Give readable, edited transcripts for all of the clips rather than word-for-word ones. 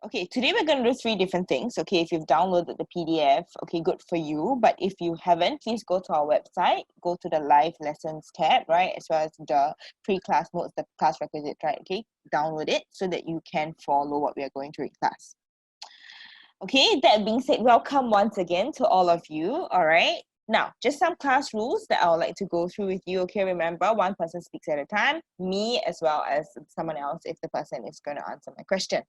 Okay, today we're going to do 3 different things. Okay, if you've downloaded the PDF, okay, good for you. But if you haven't, please go to our website, go to the live lessons tab, right? As well as the pre-class notes, the class requisites, right? Okay, download it so that you can follow what we are going through in class. Okay, that being said, welcome once again to all of you, all right? Now, just some class rules that I would like to go through with you. Okay, remember, one person speaks at a time, me as well as someone else if the person is going to answer my question.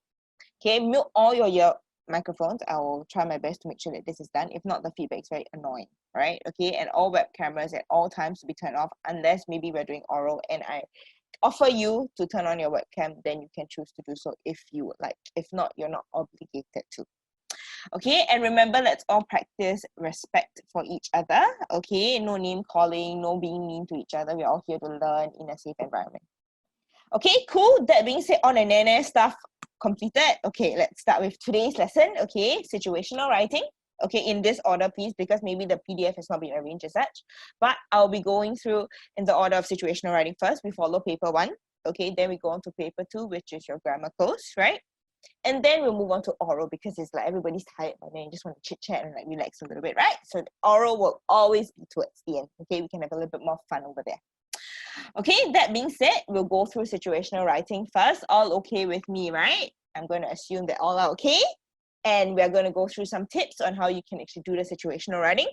Okay, mute all your microphones. I will try my best to make sure that this is done. If not, the feedback is very annoying, right? Okay, and all web cameras at all times to be turned off unless maybe we're doing oral and I offer you to turn on your webcam, then you can choose to do so if you would like. If not, you're not obligated to. Okay, and remember, let's all practice respect for each other. Okay, no name calling, no being mean to each other. We're all here to learn in a safe environment. Okay, cool. That being said, on and nene stuff completed. Okay, let's start with today's lesson. Okay, situational writing. Okay, in this order, please, because maybe the PDF has not been arranged as such. But I'll be going through in the order of situational writing first. We follow paper 1. Okay, then we go on to paper 2, which is your grammar cloze, right? And then we'll move on to oral because it's like everybody's tired by then. You just want to chit-chat and like relax a little bit, right? So the oral will always be towards the end. Okay, we can have a little bit more fun over there. Okay, that being said, we'll go through situational writing first. All okay with me, right? I'm going to assume that all are okay. And we're going to go through some tips on how you can actually do the situational writing.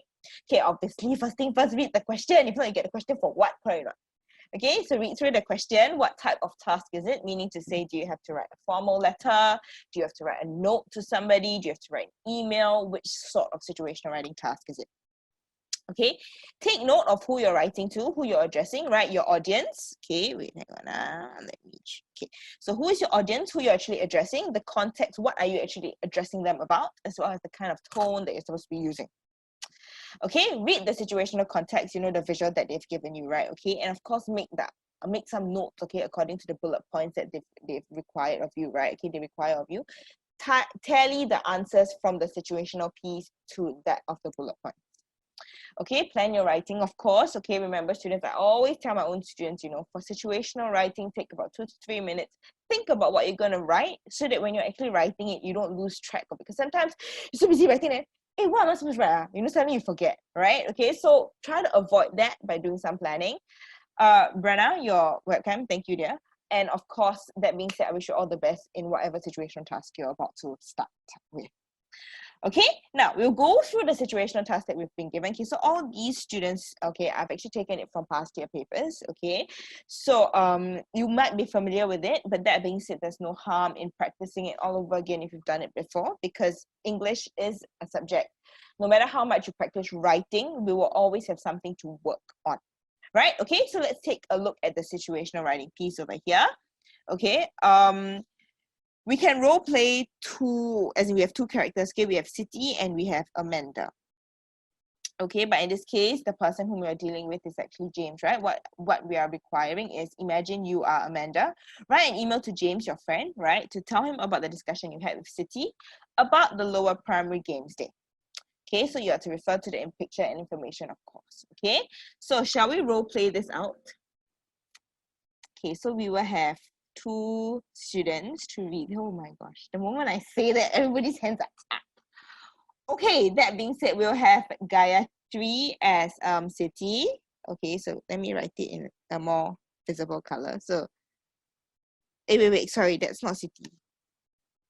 Okay, obviously, first thing first, read the question. If not, you get the question for what, correct or not? Okay, so read through the question. What type of task is it? Meaning to say, do you have to write a formal letter? Do you have to write a note to somebody? Do you have to write an email? Which sort of situational writing task is it? Okay, take note of who you're writing to, who you're addressing, right? Your audience. Okay, wait, hang on. Let me. Okay, so who is your audience? Who you're actually addressing? The context. What are you actually addressing them about? As well as the kind of tone that you're supposed to be using. Okay, read the situational context. You know, the visual that they've given you, right? Okay, and of course, make some notes. Okay, according to the bullet points that they've required of you, right? Okay, they require of you. Tally the answers from the situational piece to that of the bullet point. Okay, plan your writing, of course. Okay, remember, students, I always tell my own students, you know, for situational writing, take about 2 to 3 minutes. Think about what you're going to write so that when you're actually writing it, you don't lose track of it. Because sometimes you're so busy writing it, hey, what am I supposed to write? You know, suddenly you forget, right? Okay, so try to avoid that by doing some planning. Brenna, your webcam, thank you, dear. And of course, that being said, I wish you all the best in whatever situation task you're about to start with. Okay, now we'll go through the situational task that we've been given. Okay, so all these students, okay, I've actually taken it from past year papers, okay? So you might be familiar with it, but that being said, there's no harm in practicing it all over again if you've done it before, because English is a subject. No matter how much you practice writing, we will always have something to work on, right? Okay, so let's take a look at the situational writing piece over here. Okay, we can role play two, as in we have 2 characters. Okay, we have Siti and we have Amanda. Okay, but in this case, the person whom we are dealing with is actually James, right? What we are requiring is, imagine you are Amanda. Write an email to James, your friend, right, to tell him about the discussion you had with Siti about the lower primary games day. Okay, so you have to refer to the picture and information, of course. Okay, so shall we role play this out? Okay, so we will have 2 students to read. Oh my gosh, the moment I say that, everybody's hands are up. Okay, that being said, we'll have Gayatri as Siti. Okay, so let me write it in a more visible color. So, wait, sorry, that's not Siti.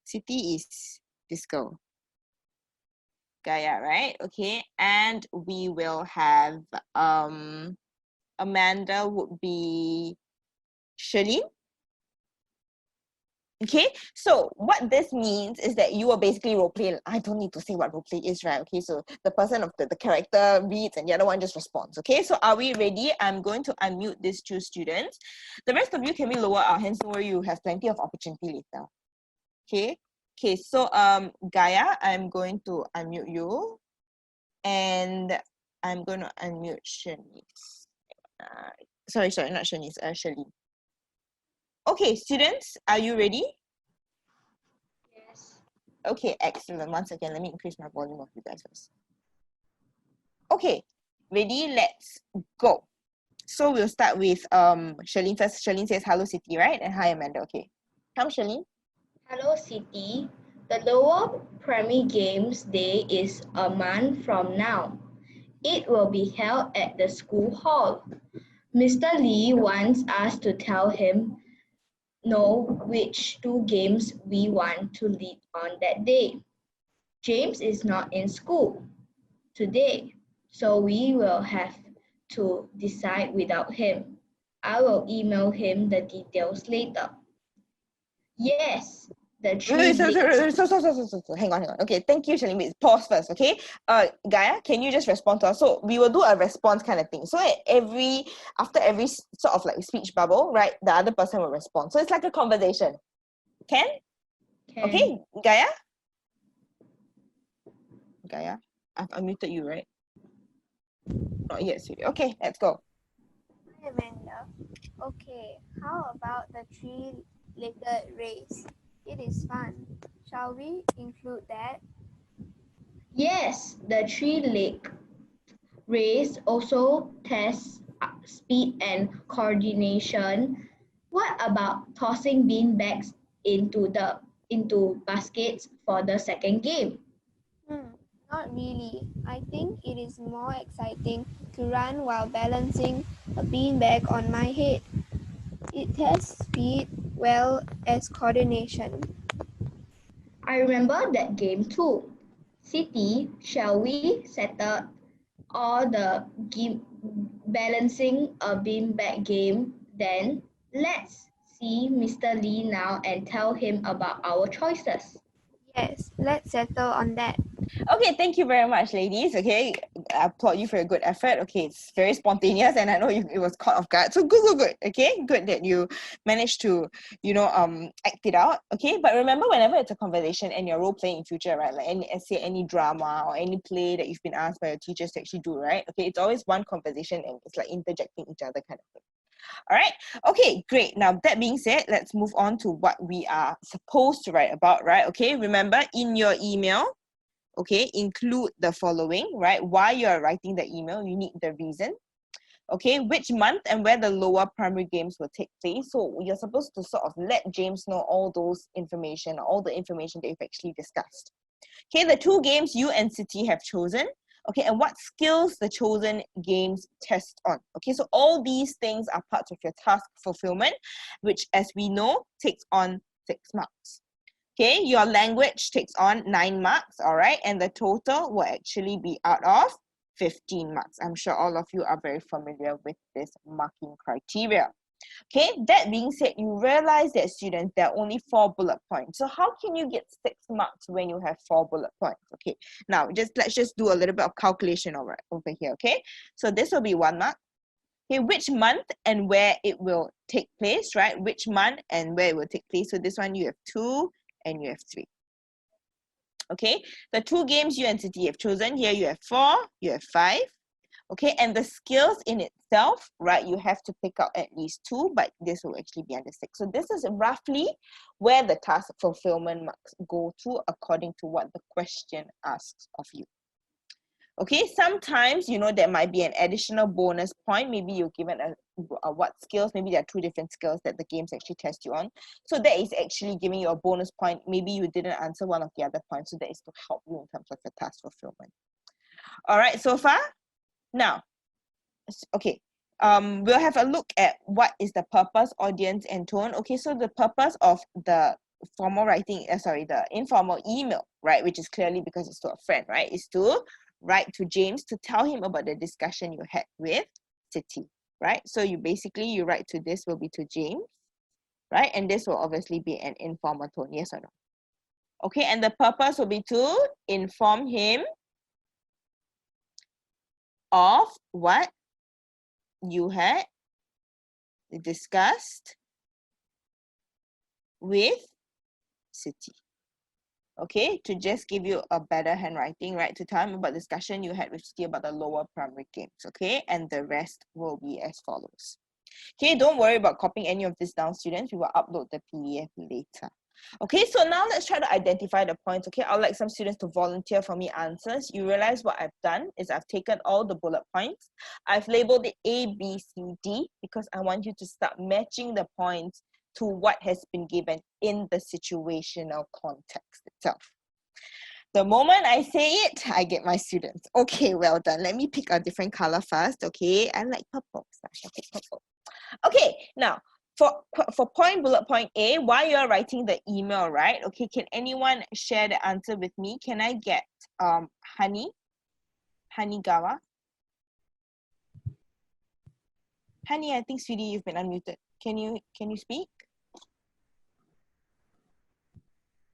Siti is this girl. Gaya, right? Okay, and we will have Amanda would be Shalene. Okay, so what this means is that you are basically role play. I don't need to say what role play is, right? Okay, so the person of the character reads and the other one just responds. Okay, so are we ready? I'm going to unmute these 2 students. The rest of you, can we lower our hands? Don't worry, you have plenty of opportunity later. Okay, so Gaia, I'm going to unmute you. And I'm going to unmute Shanice. Sorry, not Shanice, Shalene. Okay, students, are you ready? Yes. Okay, excellent. Once again, let me increase my volume of you guys first. Okay, ready? Let's go. So we'll start with Shalene first. Shalene says hello, Siti, right? And hi, Amanda. Okay. Come, Shalene. Hello, Siti. The lower primary games day is a month from now. It will be held at the school hall. Mr. Lee wants us to tell him know which two games we want to lead on that day. James is not in school today, so we will have to decide without him. I will email him the details later. Yes, the Wait, three legs. hang on, hang on. Okay, thank you, Shalini. Wait, pause first, okay? Gaia, can you just respond to us? So we will do a response kind of thing. So after every sort of like speech bubble, right, the other person will respond. So it's like a conversation. Can? Okay, Gaia? Gaia, I've unmuted you, right? Not yet, sweetie. Okay, let's go. Hi, Amanda. Okay, how about the three-legged race? It is fun. Shall we include that? Yes, the three-leg race also tests speed and coordination. What about tossing bean bags into baskets for the second game? Not really. I think it is more exciting to run while balancing a beanbag on my head. It tests speed well as coordination. I remember that game too. City, shall we settle all the balancing a beanbag game? Then let's see Mr. Lee now and tell him about our choices. Yes, let's settle on that. Okay, thank you very much, ladies. Okay, I applaud you for your good effort. Okay, it's very spontaneous, and I know it was caught off guard. So good. Okay, good that you managed to, act it out. Okay, but remember, whenever it's a conversation and you're role playing in future, right? Like any essay, any drama, or any play that you've been asked by your teachers to actually do, right? Okay, it's always one conversation, and it's like interjecting each other kind of thing. All right. Okay, great. Now, that being said, let's move on to what we are supposed to write about, right? Okay, remember in your email, okay, include the following, right? Why you're writing the email, you need the reason. Okay, which month and where the lower primary games will take place. So you're supposed to sort of let James know all those information, all the information that you've actually discussed. Okay, the two games you and City have chosen. Okay, and what skills the chosen games test on. Okay, so all these things are parts of your task fulfillment, which, as we know, takes on 6 marks. Okay, your language takes on 9 marks, all right, and the total will actually be out of 15 marks. I'm sure all of you are very familiar with this marking criteria. Okay, that being said, you realize that, students, there are only 4 bullet points. So how can you get 6 marks when you have 4 bullet points? Okay, now let's just do a little bit of calculation over here. Okay, so this will be 1 mark. Okay, which month and where it will take place, right? Which month and where it will take place. So this one you have 2 and you have 3. Okay, the two games you and City have chosen, here you have 4, you have 5. Okay, and the skills in itself, right, you have to pick out at least 2, but this will actually be under 6. So this is roughly where the task fulfillment marks go to according to what the question asks of you. Okay, sometimes, there might be an additional bonus point. Maybe you're given what skills, maybe there are 2 different skills that the games actually test you on. So that is actually giving you a bonus point. Maybe you didn't answer one of the other points, so that is to help you in terms of the task fulfillment. All right, so far? Now, okay, we'll have a look at what is the purpose, audience, and tone. Okay, so the purpose of the the informal email, right, which is clearly because it's to a friend, right, is to write to James to tell him about the discussion you had with City, right? So you write to this will be to James, right? And this will obviously be an informal tone, yes or no? Okay, and the purpose will be to inform him of what you had discussed with City. Okay, to just give you a better handwriting, right? To tell him about discussion you had with City about the lower primary games, okay? And the rest will be as follows. Okay, don't worry about copying any of this down, students. We will upload the PDF later. Okay, so now let's try to identify the points. Okay, I'd like some students to volunteer for me answers. You realize what I've done is I've taken all the bullet points. I've labeled it A, B, C, D because I want you to start matching the points to what has been given in the situational context So the moment I say it, I get my students. Okay, well done. Let me pick a different color first. Okay, I like purple, so I shall pick purple. Okay, now for bullet point A, while you're writing the email, right? Okay, can anyone share the answer with me? Can I get Hanigawa? Hani, I think sweetie, you've been unmuted. Can you speak?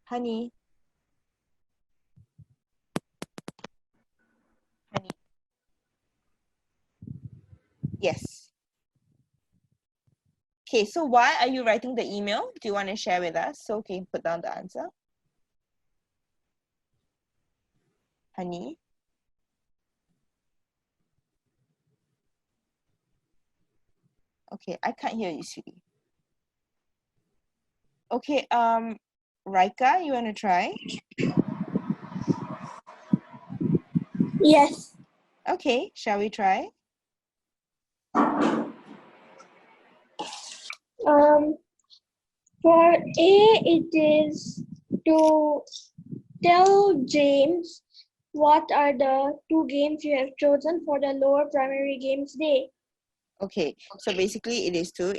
Honey. Honey. Yes. Okay, so why are you writing the email? Do you want to share with us? So can you put down the answer? Honey. Okay, I can't hear you, sweetie. Okay, Raika, you want to try? Yes. Okay, shall we try? For A, it is to tell James what are the two games you have chosen for the lower primary games day. Okay, so basically it is to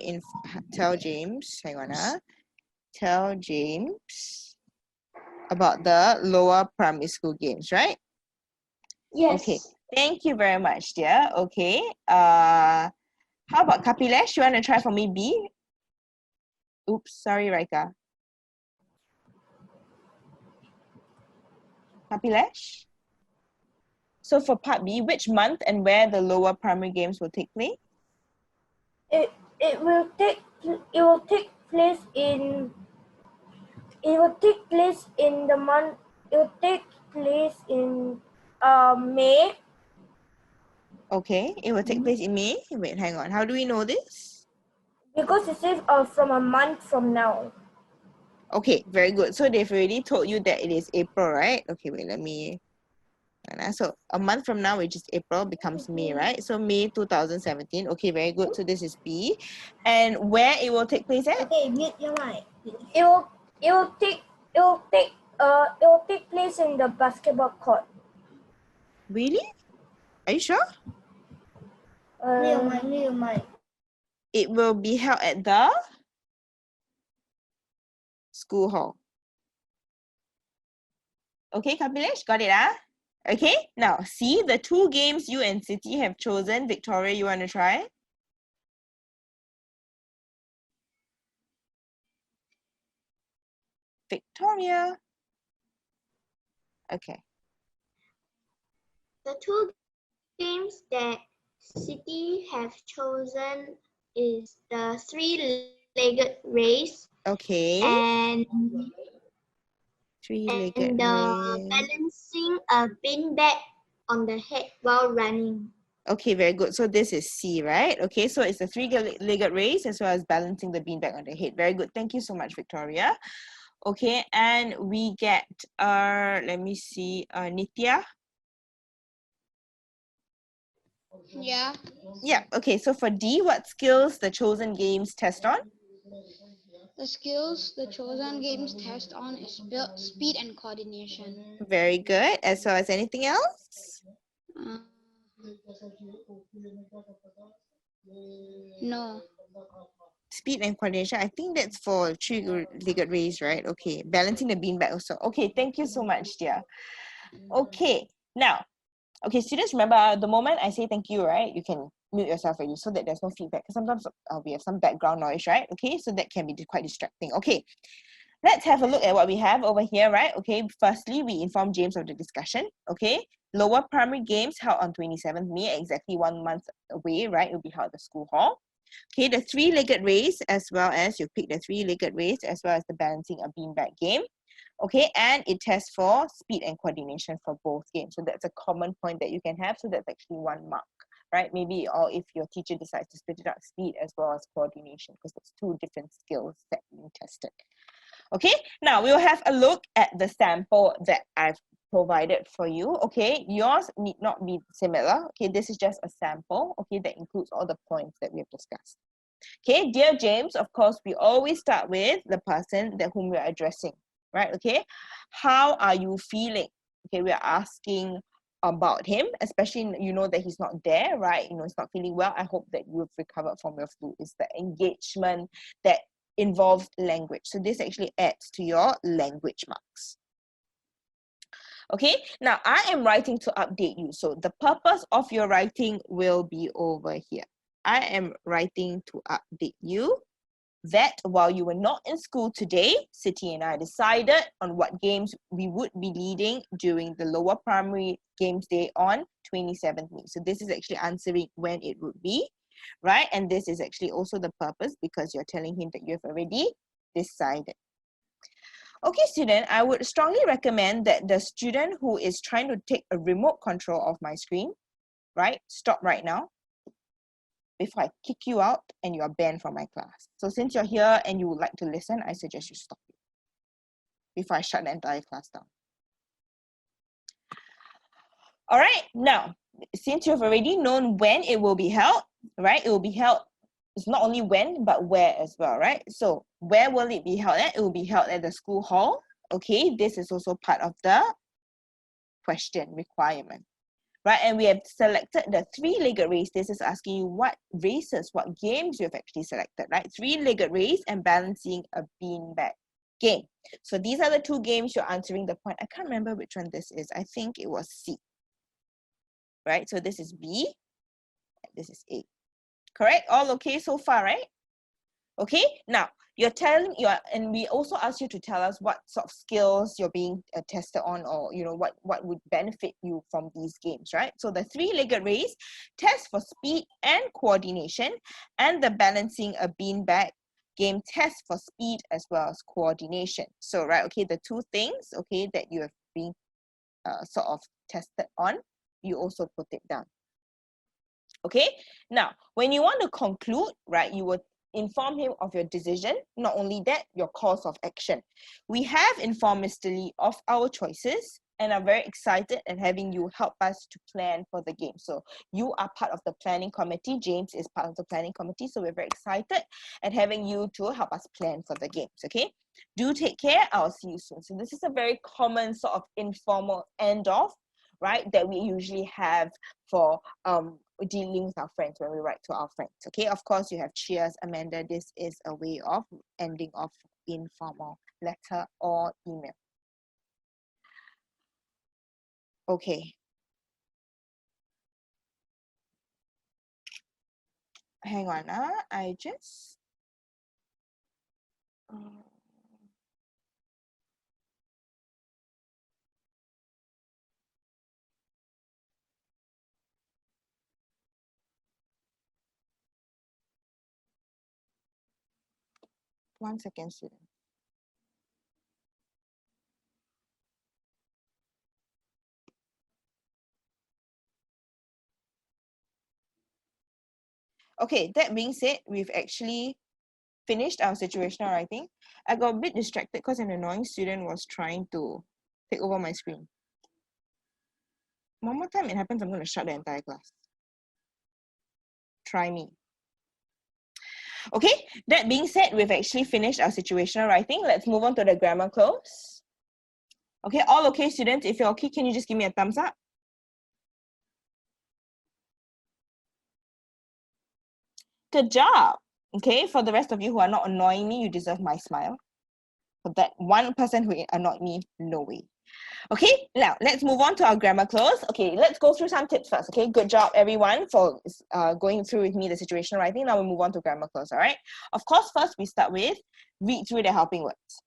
tell James, hang on, tell James about the lower primary school games, right? Yes. Okay, thank you very much, dear. Okay, how about Kapilesh? You want to try for me B? Oops, sorry, Raika. Kapilesh? So for part B, which month and where the lower primary games will take place? It will take place in the month. It will take place in May. Okay, it will take place in May. Wait, hang on. How do we know this? Because it says from a month from now. Okay, very good. So they've already told you that it is April, right? Okay, wait, let me. So a month from now, which is April, becomes May, right? So May 2017. Okay, very good. So this is B. And where it will take place at? Okay, mute your mic. It will take place in the basketball court. Really? Are you sure? Mute your mic. It will be held at the school hall. Okay, Kapilesh, got it, Okay, now see the two games you and City have chosen. Victoria, you want to try? Victoria. Okay. The two games that City have chosen is the three-legged race Okay. and Three-legged the race. balancing a beanbag on the head while running. Okay, very good. So this is C, right? Okay, so it's a three-legged race as well as balancing the beanbag on the head. Very good. Thank you so much, Victoria. Okay, and we get let me see, Nitya. Yeah. Yeah, okay, so for D, what skills the chosen games test on? The skills the chosen games test on is speed and coordination. Very good. As well as anything else? No. Speed and coordination. I think that's for three-legged race, right? Okay, balancing the beanbag also. Okay, thank you so much, dear. Okay, now, okay, students, remember the moment I say thank you, right? You can mute yourself already so that there's no feedback. Because sometimes we have some background noise, right? Okay, so that can be quite distracting. Okay, let's have a look at what we have over here, right? Okay, firstly, we inform James of the discussion. Okay, lower primary games held on 27th May, exactly 1 month away, right? It will be held at the school hall. Okay, the three-legged race, as well as you pick the three-legged race, as well as the balancing a beanbag game. Okay, and it tests for speed and coordination for both games. So that's a common point that you can have. So that's actually 1 mark, right? Maybe, or if your teacher decides to split it up, speed as well as coordination, because it's two different skills that being tested. Okay, now we'll have a look at the sample that I've provided for you. Okay, yours need not be similar. Okay, this is just a sample. Okay, that includes all the points that we have discussed. Okay, dear James, of course, we always start with the person whom we're addressing. right? Okay, how are you feeling? Okay, we are asking about him, especially you know that he's not there, right? You know, he's not feeling well. I hope that you've recovered from your flu. It's the engagement that involves language. So this actually adds to your language marks. Okay, now I am writing to update you. So the purpose of your writing will be over here. I am writing to update you that while you were not in school today, Siti and I decided on what games we would be leading during the lower primary games day on 27th May. So this is actually answering when it would be, right? And this is actually also the purpose because you're telling him that you have already decided. Okay, student, I would strongly recommend that the student who is trying to take a remote control of my screen, right? Stop right now before I kick you out and you are banned from my class. So since you're here and you would like to listen, I suggest you stop it before I shut the entire class down. All right, now, since you've already known when it will be held, right? It will be held, it's not only when, but where as well, right? So where will it be held at? It will be held at the school hall. Okay, this is also part of the question requirement. Right, and we have selected the three-legged race. This is asking you what races, what games you have actually selected, right? Three-legged race and balancing a beanbag game. So these are the two games you're answering the point. I can't remember which one this is. I think it was C. Right, so this is B, this is A. Correct? All okay so far, right? Okay, now you're telling and we also ask you to tell us what sort of skills you're being tested on, or you know what would benefit you from these games, right? So the three-legged race test for speed and coordination, and the balancing a beanbag game test for speed as well as coordination. So right, okay, the two things, okay, that you have been sort of tested on, you also put it down. Okay, now when you want to conclude, right, you would inform him of your decision. Not only that, your course of action. We have informed Mr. Lee of our choices and are very excited at having you help us to plan for the game. So you are part of the planning committee. James is part of the planning committee. So we're very excited at having you to help us plan for the games. Okay, do take care. I'll see you soon. So this is a very common sort of informal end off, right, that we usually have for dealing with our friends when we write to our friends. Okay, of course you have cheers, Amanda. This is a way of ending off informal letter or email. Okay, hang on, I just 1 second, student. Okay, that being said, we've actually finished our situational writing. I got a bit distracted because an annoying student was trying to take over my screen. One more time it happens, I'm going to shut the entire class. Try me. Okay, that being said, we've actually finished our situational writing. Let's move on to the grammar cloze. Okay, all okay, students? If you're okay, can you just give me a thumbs up? Good job. Okay, for the rest of you who are not annoying me, you deserve my smile. For that one person who annoyed me, no way. Okay, now let's move on to our grammar cloze. Okay, let's go through some tips first. Okay, good job everyone for going through with me the situational writing. Now we move on to grammar cloze, all right? Of course, first we start with read through the helping words.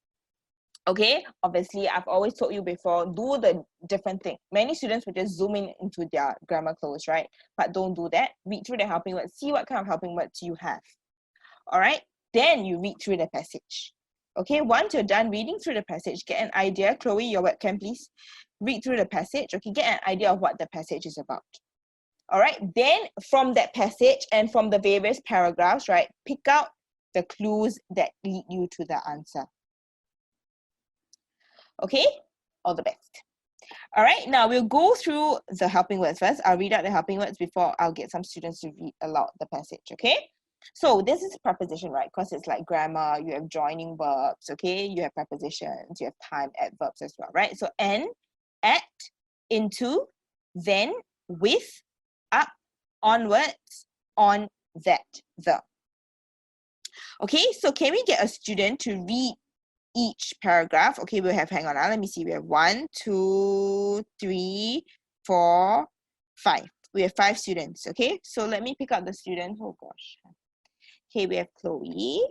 Okay, obviously I've always told you before, do the different thing. Many students will just zoom in into their grammar cloze, right? But don't do that. Read through the helping words, see what kind of helping words you have. All right, then you read through the passage. Okay, once you're done reading through the passage, get an idea. Chloe, your webcam, please. Read through the passage. Okay, get an idea of what the passage is about. All right, then from that passage and from the various paragraphs, right, pick out the clues that lead you to the answer. Okay, all the best. All right, now we'll go through the helping words first. I'll read out the helping words before I'll get some students to read aloud the passage, okay? So this is preposition, right? Because it's like grammar, you have joining verbs, okay? You have prepositions, you have time adverbs as well, right? So and, at, into, then, with, up, onwards, on, that, the. Okay, so can we get a student to read each paragraph? Okay, we'll have, hang on, let me see. We have 1, 2, 3, 4, 5. We have 5 students, okay? So let me pick up the student. Oh gosh. Okay, we have Chloe.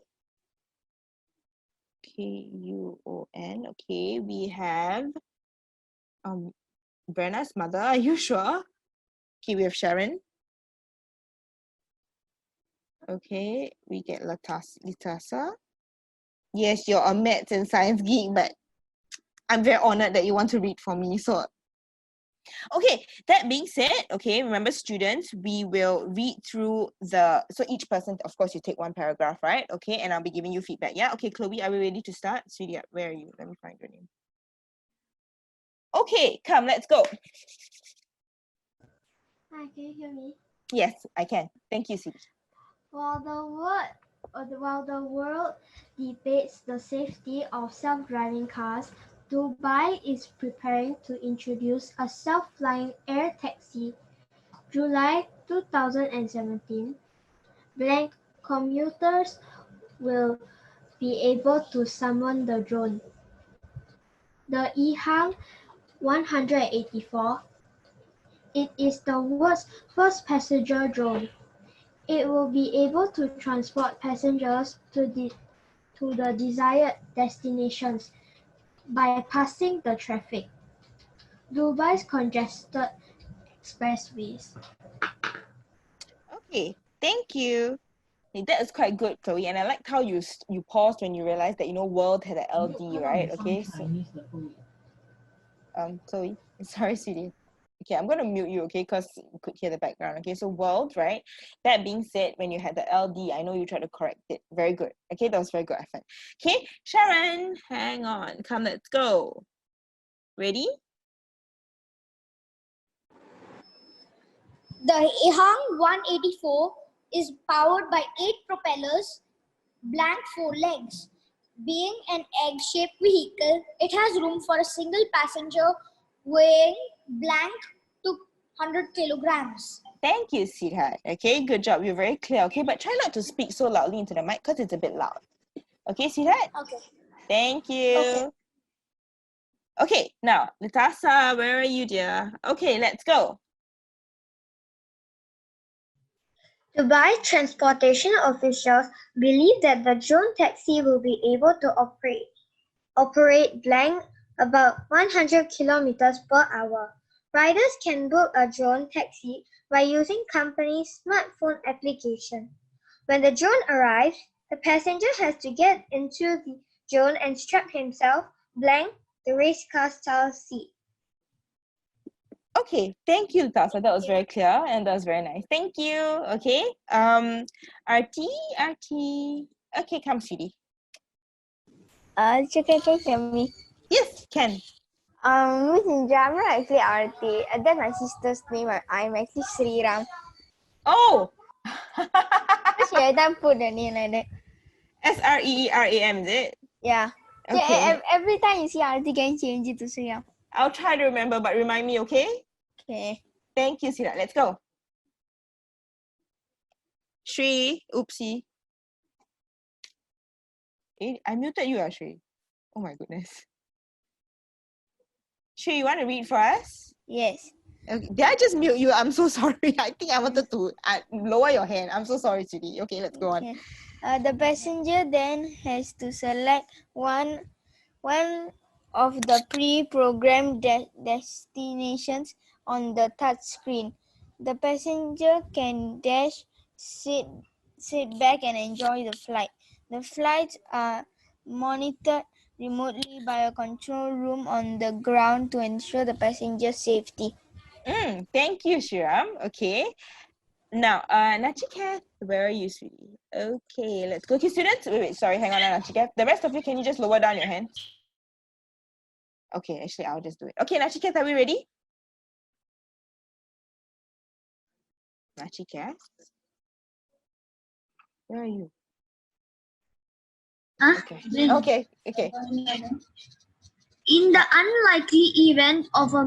Kuon. Okay, we have Brenna's mother. Are you sure? Okay, we have Sharon. Okay, we get Latasa. Yes, you're a maths and science geek, but I'm very honored that you want to read for me. So, okay, that being said, okay, remember students, we will read through so each person, of course, you take one paragraph, right? Okay, and I'll be giving you feedback. Yeah, okay, Chloe, are we ready to start? Sweetie, where are you? Let me find your name. Okay, come, let's go. Hi, can you hear me? Yes, I can. Thank you, Sweetie. While the world debates the safety of self-driving cars, Dubai is preparing to introduce a self-flying air taxi. July 2017, blank commuters will be able to summon the drone. The EHang 184. It is the world's first passenger drone. It will be able to transport passengers to the desired destinations by passing the traffic. Dubai's congested expressways. Okay, thank you. Hey, that is quite good, Chloe. And I liked how you paused when you realized that, world had an LD, right? Okay, so Chloe, sorry, sweetie. Okay, I'm gonna mute you, okay, because you could hear the background. Okay, so world, right? That being said, when you had the LD, I know you tried to correct it. Very good. Okay, that was very good effort. Okay, Sharon, hang on. Come, let's go. Ready? The EHang 184 is powered by 8 propellers, blank 4 legs. Being an egg-shaped vehicle, it has room for a single passenger weighing blank to 100 kilograms. Thank you, sweetheart. Okay, good job. You're very clear. Okay, but try not to speak so loudly into the mic because it's a bit loud. Okay, sweetheart? Okay. Thank you. Okay, now, Natasha, where are you, dear? Okay, let's go. Dubai transportation officials believe that the drone taxi will be able to operate blank about 100 kilometers per hour. Riders can book a drone taxi by using company's smartphone application. When the drone arrives, the passenger has to get into the drone and strap himself blank the race car style seat. Okay, thank you, Tasa. That was very clear and that was very nice. Thank you. Okay. Arti. Okay, come, sweetie. Can you hear me? Yes, can. Miss Ninja, I'm not actually Aarti. That's my sister's name. I'm actually Sriram. Oh. She every time put the name like that. Sreeram, is it? Yeah. Okay. Every time you see Aarti, can change it to Sriram. I'll try to remember, but remind me, okay? Okay. Thank you, Sira. Let's go. Shri, oopsie. I muted you, Shri. Oh my goodness. Shri, you want to read for us? Yes. Okay. Did I just mute you? I'm so sorry. I think I wanted to lower your hand. I'm so sorry, Siri. Okay, let's go on. The passenger then has to select one of the pre-programmed destinations on the touch screen. The passenger can sit back and enjoy the flight. The flights are monitored remotely by a control room on the ground to ensure the passenger's safety. Thank you, Shiram. Okay. Now, Nachikath, where are you, sweetie? Okay, let's go. Okay, students. Wait, sorry, hang on, Nachikath. The rest of you, can you just lower down your hands? Okay, actually, I'll just do it. Okay, Nachikath, are we ready? Nachikath. Where are you? Huh? Okay. In the unlikely event of a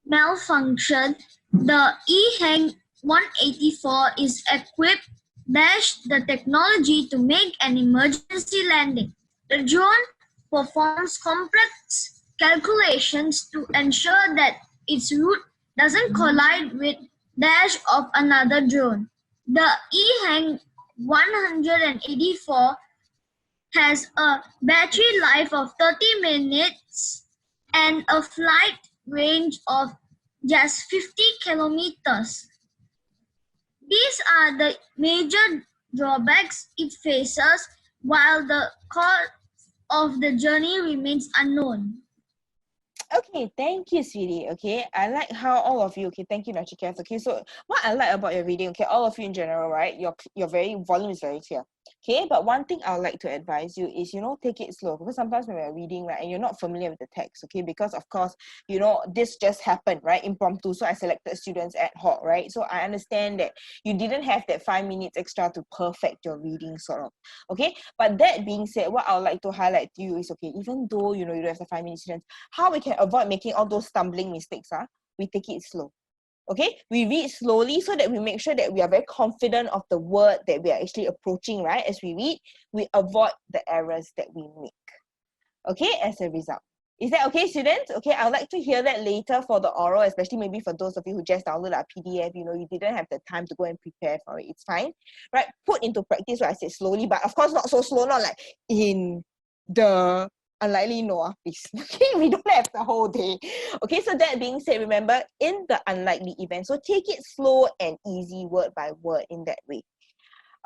malfunction, the EHang 184 is equipped the technology to make an emergency landing. The drone performs complex calculations to ensure that its route doesn't collide with dash of another drone. The EHang 184 has a battery life of 30 minutes and a flight range of just 50 kilometers. These are the major drawbacks it faces, while the cost of the journey remains unknown. Okay, thank you, sweetie. Okay, I like how all of you. Okay, thank you, Nachikas. Okay, so what I like about your reading, okay, all of you in general, right? Your very volume is very clear. Okay, but one thing I would like to advise you is, take it slow, because sometimes when we're reading, right, and you're not familiar with the text, okay, because of course, this just happened, right, impromptu. So I selected students ad hoc, right? So I understand that you didn't have that 5 minutes extra to perfect your reading, sort of. Okay, but that being said, what I would like to highlight to you is, okay, even though you don't have the 5 minutes, students, how we can avoid making all those stumbling mistakes, we take it slow. Okay, we read slowly so that we make sure that we are very confident of the word that we are actually approaching, right? As we read, we avoid the errors that we make. Okay, as a result. Is that okay, students? Okay, I would like to hear that later for the oral, especially maybe for those of you who just downloaded our PDF, you didn't have the time to go and prepare for it. It's fine, right? Put into practice what I said slowly, but of course not so slow, not like in the unlikely please. Okay, we don't have the whole day. Okay, so that being said, remember, in the unlikely event, so take it slow and easy word by word in that way.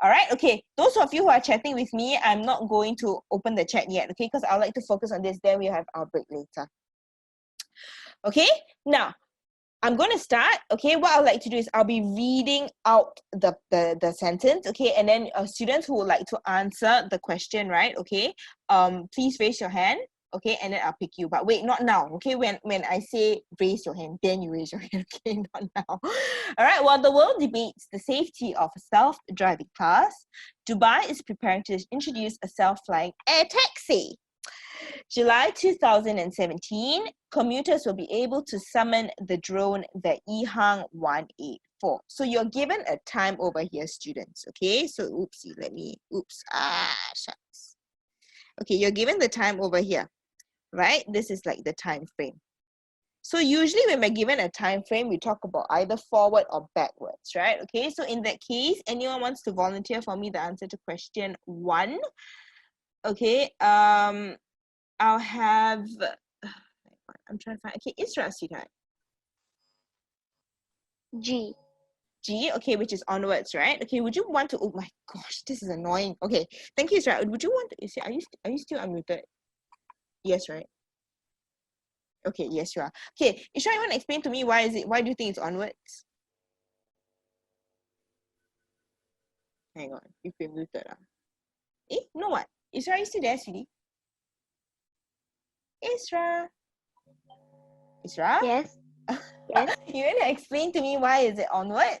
All right, okay, those of you who are chatting with me, I'm not going to open the chat yet, okay, because I'd like to focus on this, then we have our break later. Okay, now, I'm going to start, okay, what I'd like to do is I'll be reading out the sentence, okay, and then students who would like to answer the question, right, okay, please raise your hand, okay, and then I'll pick you, but wait, not now, okay, when I say raise your hand, then you raise your hand, okay, not now. All right, while the world debates the safety of self-driving cars, Dubai is preparing to introduce a self-flying air taxi. July 2017, commuters will be able to summon the drone, the EHang 184. So you're given a time over here, students, okay? So, shucks. Okay, you're given the time over here, right? This is like the time frame. So usually when we're given a time frame, we talk about either forward or backwards, right? Okay, so in that case, anyone wants to volunteer for me the answer to question 1? Okay, I'll have, I'm trying to find, okay, Isra, sweetheart. G. G, okay, which is onwards, right? Okay, would you want to, oh my gosh, this is annoying. Okay, thank you, Isra. Would you want to, are you still unmuted? Yes, right? Okay, yes, you are. Okay, Isra, you want to explain to me why do you think it's onwards? Hang on, you've been muted. No what? Isra, are you still there, sweetie? Isra? Isra? Yes. Yes. You want to explain to me why is it onward?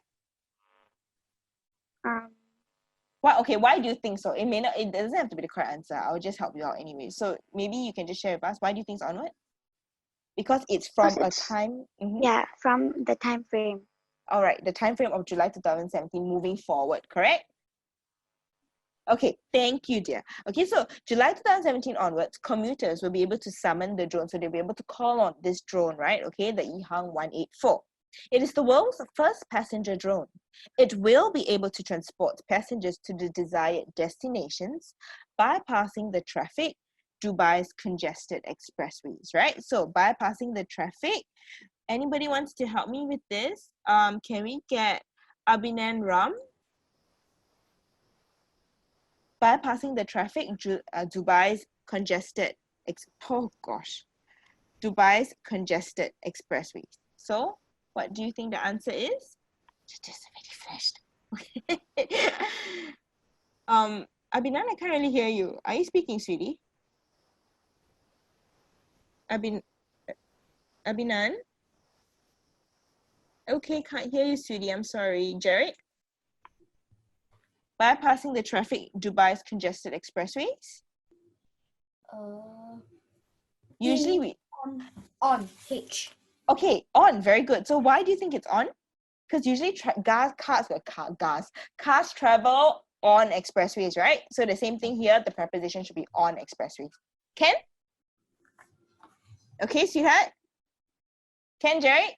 Why do you think so? It doesn't have to be the correct answer. I'll just help you out anyway. So maybe you can just share with us, why do you think it's onward? Because it's from a time. Yeah, from the time frame. All right, the time frame of July 2017 moving forward, correct? Okay, thank you, dear. Okay, so July 2017 onwards, commuters will be able to summon the drone. So they'll be able to call on this drone, right? Okay, the EHang 184. It is the world's first passenger drone. It will be able to transport passengers to the desired destinations, bypassing the traffic, Dubai's congested expressways, right? So bypassing the traffic. Anybody wants to help me with this? Can we get Abinan Ram? Bypassing the traffic, Dubai's congested, Dubai's congested expressways. So, what do you think the answer is? Just already flashed. Abinan, I can't really hear you. Are you speaking, sweetie? Abinan? Okay, can't hear you, sweetie. I'm sorry. Jared? Bypassing the traffic, Dubai's congested expressways. Usually we... On H. Okay, on, very good. So why do you think it's on? Because usually cars travel on expressways, right? So the same thing here, the preposition should be on expressways. Ken? Okay, sweetheart? Ken, Jerry?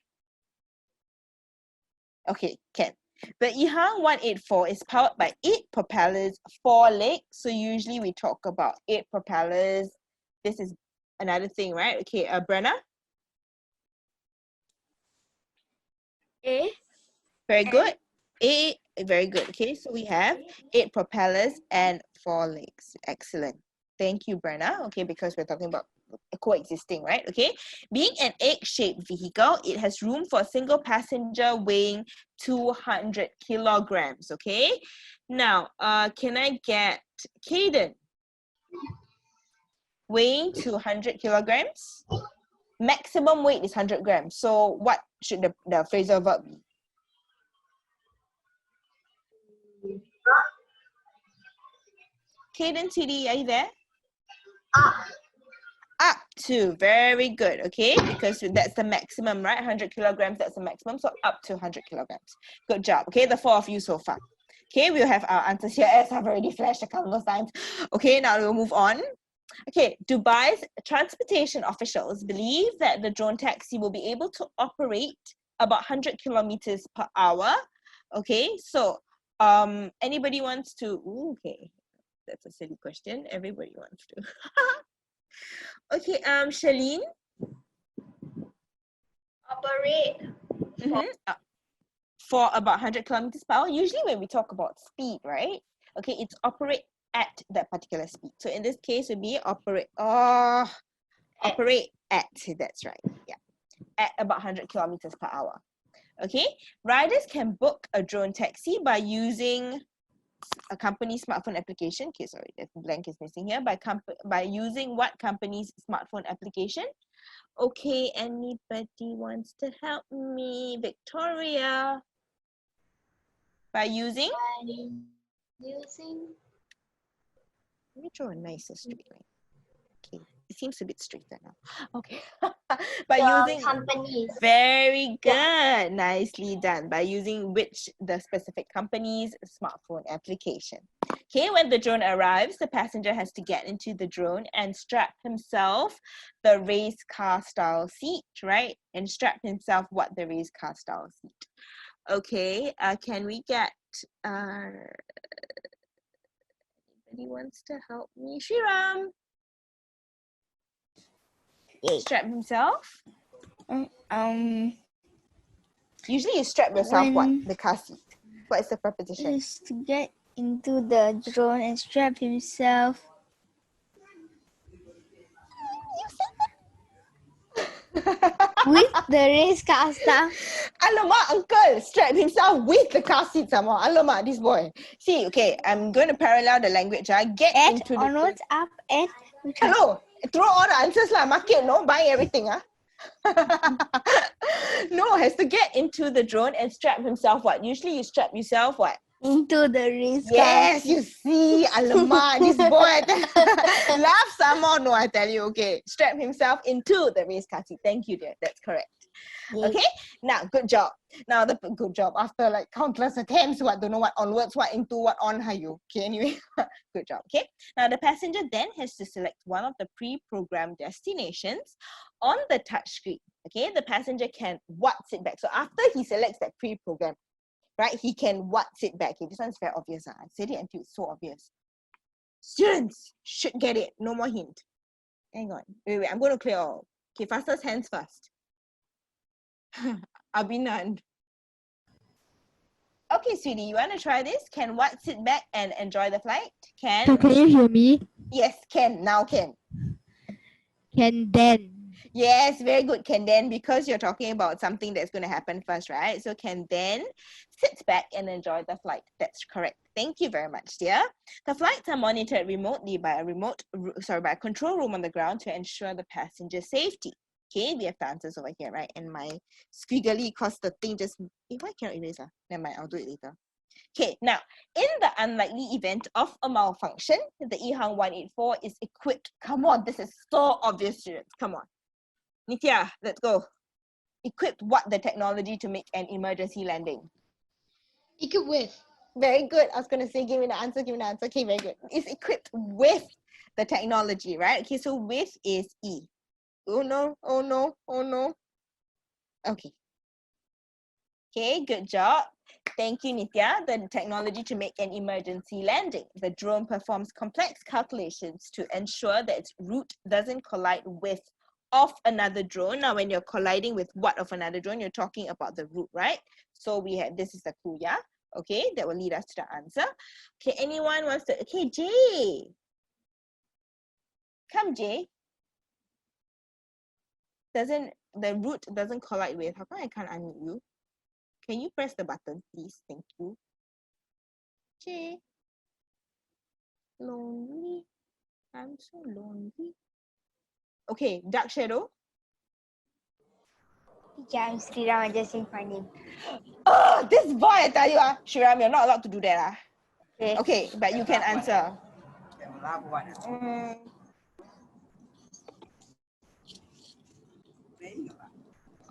Okay, Ken. The EHang 184 is powered by 8 propellers, 4 legs. So usually we talk about 8 propellers. This is another thing, right? Okay, Brenna? A. Very good. A, very good. Okay, so we have 8 propellers and 4 legs. Excellent. Thank you, Brenna. Okay, because we're talking about coexisting, right? Okay. Being an egg-shaped vehicle, it has room for a single passenger weighing 200 kilograms. Okay. Now, can I get Caden? Weighing 200 kilograms. Maximum weight is 100 grams. So what should the phrasal verb be? Caden, TD, are you there? Up to, very good, okay? Because that's the maximum, right? 100 kilograms, that's the maximum. So up to 100 kilograms. Good job, okay? The 4 of you so far. Okay, we'll have our answers here as I've already flashed a couple of times. Okay, now we'll move on. Okay, Dubai's transportation officials believe that the drone taxi will be able to operate about 100 kilometers per hour. Okay, so anybody wants to, okay, that's a silly question. Everybody wants to. Okay, Shalene? Operate. For about 100 kilometers per hour. Usually when we talk about speed, right? Okay, it's operate at that particular speed. So in this case, it would be operate at, that's right. Yeah, at about 100 kilometers per hour. Okay, riders can book a drone taxi by using a company smartphone application. Okay, sorry, the blank is missing here. By using what company's smartphone application? Okay, anybody wants to help me? Victoria. By using? Let me draw a nicer straight line. Okay, it seems a bit straighter now. Okay. By using companies. Very good. Nicely done. By using the specific company's smartphone application. Okay, when the drone arrives, the passenger has to get into the drone and strap himself the race car style seat, right? And strap himself what the race car style seat. Okay, can we get anybody wants to help me? Shriram. Strap himself. Usually you strap yourself what? The car seat. What is the preposition? Is to get into the drone and strap himself. With the race car stuff. Alamak, uncle, strap himself with the car seat somehow. Alamak, this boy. See, okay, I'm going to parallel the language. Get into the... onwards, up, and... Hello, throw all the answers lah. Market, no? Buy everything, No, has to get into the drone and strap himself what? Usually you strap yourself what? Into the race car. Yes, you see, alamak, this boy. Laugh some more, no, I tell you. Okay, strap himself into the race car seat. Thank you, dear. That's correct. Yes. Okay, now good job. Now the good job after like countless attempts. What don't know what onwards, what into, what on are you? Okay, anyway, good job. Okay, now the passenger then has to select one of the pre-programmed destinations on the touch screen. Okay, the passenger can sit back. So after he selects that pre-program, right, he can sit back. Okay, this one's very obvious. I said it until it's so obvious. Students should get it. No more hint. Hang on. Wait. I'm going to clear all. Okay, fastest hands first. Abhinand. Okay, sweetie, you want to try this? Can sit back and enjoy the flight? Can you hear me? Yes, can. Now can. Can then. Yes, very good. Can then, because you're talking about something that's going to happen first, right? So can then sit back and enjoy the flight. That's correct. Thank you very much, dear. The flights are monitored remotely by a control room on the ground to ensure the passenger safety. Okay, we have the answers over here, right? And my squiggly, cause the thing just... why cannot erase? Never mind, I'll do it later. Okay, now, in the unlikely event of a malfunction, the EHang 184 is equipped. Come on, this is so obvious, students. Come on. Nitya, let's go. Equipped what the technology to make an emergency landing? Equipped with. Very good. I was going to say, give me the answer, give me the answer. Okay, very good. It's equipped with the technology, right? Okay, so with is E. Oh no, oh no, oh no. Okay. Okay, good job. Thank you, Nitya. The technology to make an emergency landing. The drone performs complex calculations to ensure that its route doesn't collide with of another drone. Now, when you're colliding with what of another drone, you're talking about the route, right? So we have, this is the clue, yeah? Okay, that will lead us to the answer. Okay, anyone wants to, okay, Jay. Come, Jay. The route doesn't collide with, how come I can't unmute you? Can you press the button, please? Thank you. Jay. Lonely. I'm so lonely. Okay, Dark Shadow. Yeah, I'm Sriram, I just saying my name. Oh, this boy, I tell you, Shriram, you're not allowed to do that. Okay. Okay, but you can answer.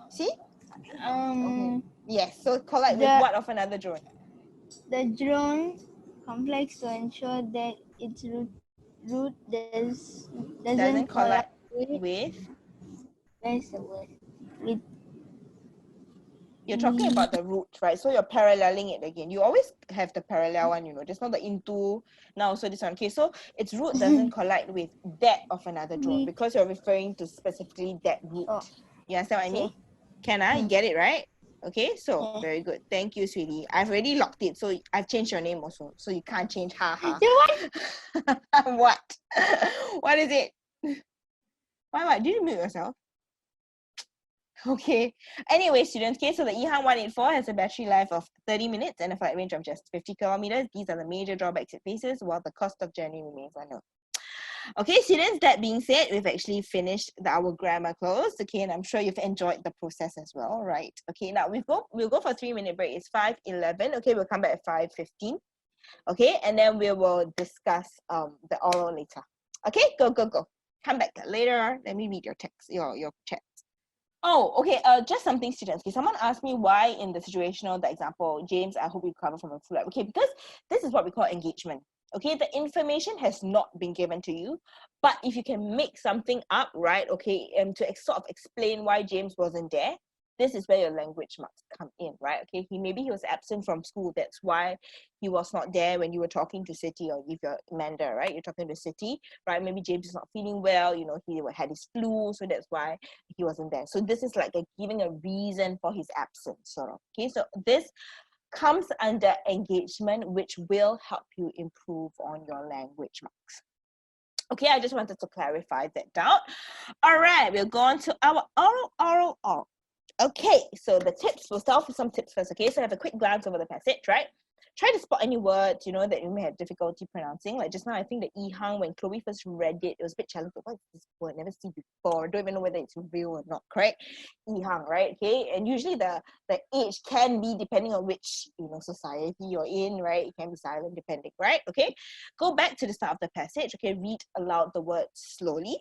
See? Okay. Yes, so collide with what of another drone? The drone complex to ensure that its route doesn't collide with? Where's the word? With You're talking about the route, right? So you're paralleling it again. You always have the parallel one, you know, just not the into. Now, so this one. Okay, so its route doesn't collide with that of another drone because you're referring to specifically that route. Oh. You understand what I mean? Can I get it right? Okay, so very good. Thank you, sweetie. I've already locked it, so I've changed your name also. So you can't change. Ha ha. What? What is it? Why? Did you mute yourself? Okay. Anyway, students, okay, so the EHang 184 has a battery life of 30 minutes and a flight range of just 50 kilometers. These are the major drawbacks it faces, while the cost of journey remains unknown. Okay, students, that being said, we've actually finished our grammar cloze, okay, and I'm sure you've enjoyed the process as well, right? Okay, now we'll go for a 3-minute break. It's 5:11. Okay, we'll come back at 5:15. Okay, and then we will discuss the oral later. Okay, go. Come back later. Let me read your text, your chat. Oh, okay. Just something, students. Okay, someone asked me why in the situational, the example, James, I hope you cover from a full. Okay, because this is what we call engagement. Okay, the information has not been given to you, but if you can make something up, right? Okay, to sort of explain why James wasn't there, this is where your language marks come in, right? Okay, maybe he was absent from school. That's why he was not there when you were talking to City, or if you're Amanda, right? You're talking to City, right? Maybe James is not feeling well. You know, he had his flu, so that's why he wasn't there. So this is like giving a reason for his absence, sort of. Okay, so this comes under engagement, which will help you improve on your language marks. Okay, I just wanted to clarify that doubt. All right, we'll go on to our oral. Okay, so the tips, we'll start off with some tips first. Okay, so have a quick glance over the passage, right? Try to spot any words, you know, that you may have difficulty pronouncing. Like just now, I think the EHang, when Chloe first read it, it was a bit challenging. What is this word? Never seen before. I don't even know whether it's real or not, correct? EHang, right? Okay, and usually the age can be depending on which, you know, society you're in, right? It can be silent depending, right? Okay, go back to the start of the passage. Okay, read aloud the words slowly.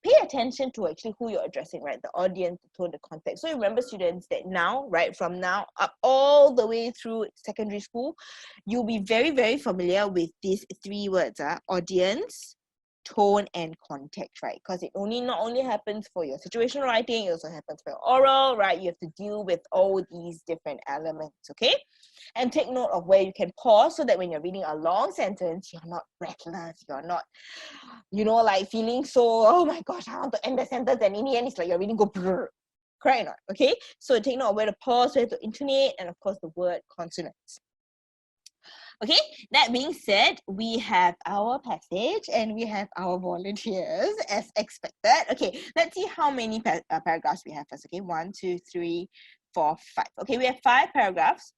Pay attention to actually who you're addressing, right? The audience, the tone, the context. So remember, students, that now, right, from now up all the way through secondary school, you'll be very, very familiar with these 3 words, audience, tone, and context, right? Because it not only happens for your situational writing, it also happens for your oral, right? You have to deal with all these different elements, okay? And take note of where you can pause so that when you're reading a long sentence, you're not breathless, you're not, you know, like feeling so, oh my gosh, I want to end the sentence, and in the end, it's like you're reading go brr. Correct or not? Okay? So take note of where to pause, where to intonate, and of course the word consonants. Okay, that being said, we have our passage and we have our volunteers as expected. Okay, let's see how many paragraphs we have first. Okay, 1, 2, 3, 4, 5. Okay, we have 5 paragraphs.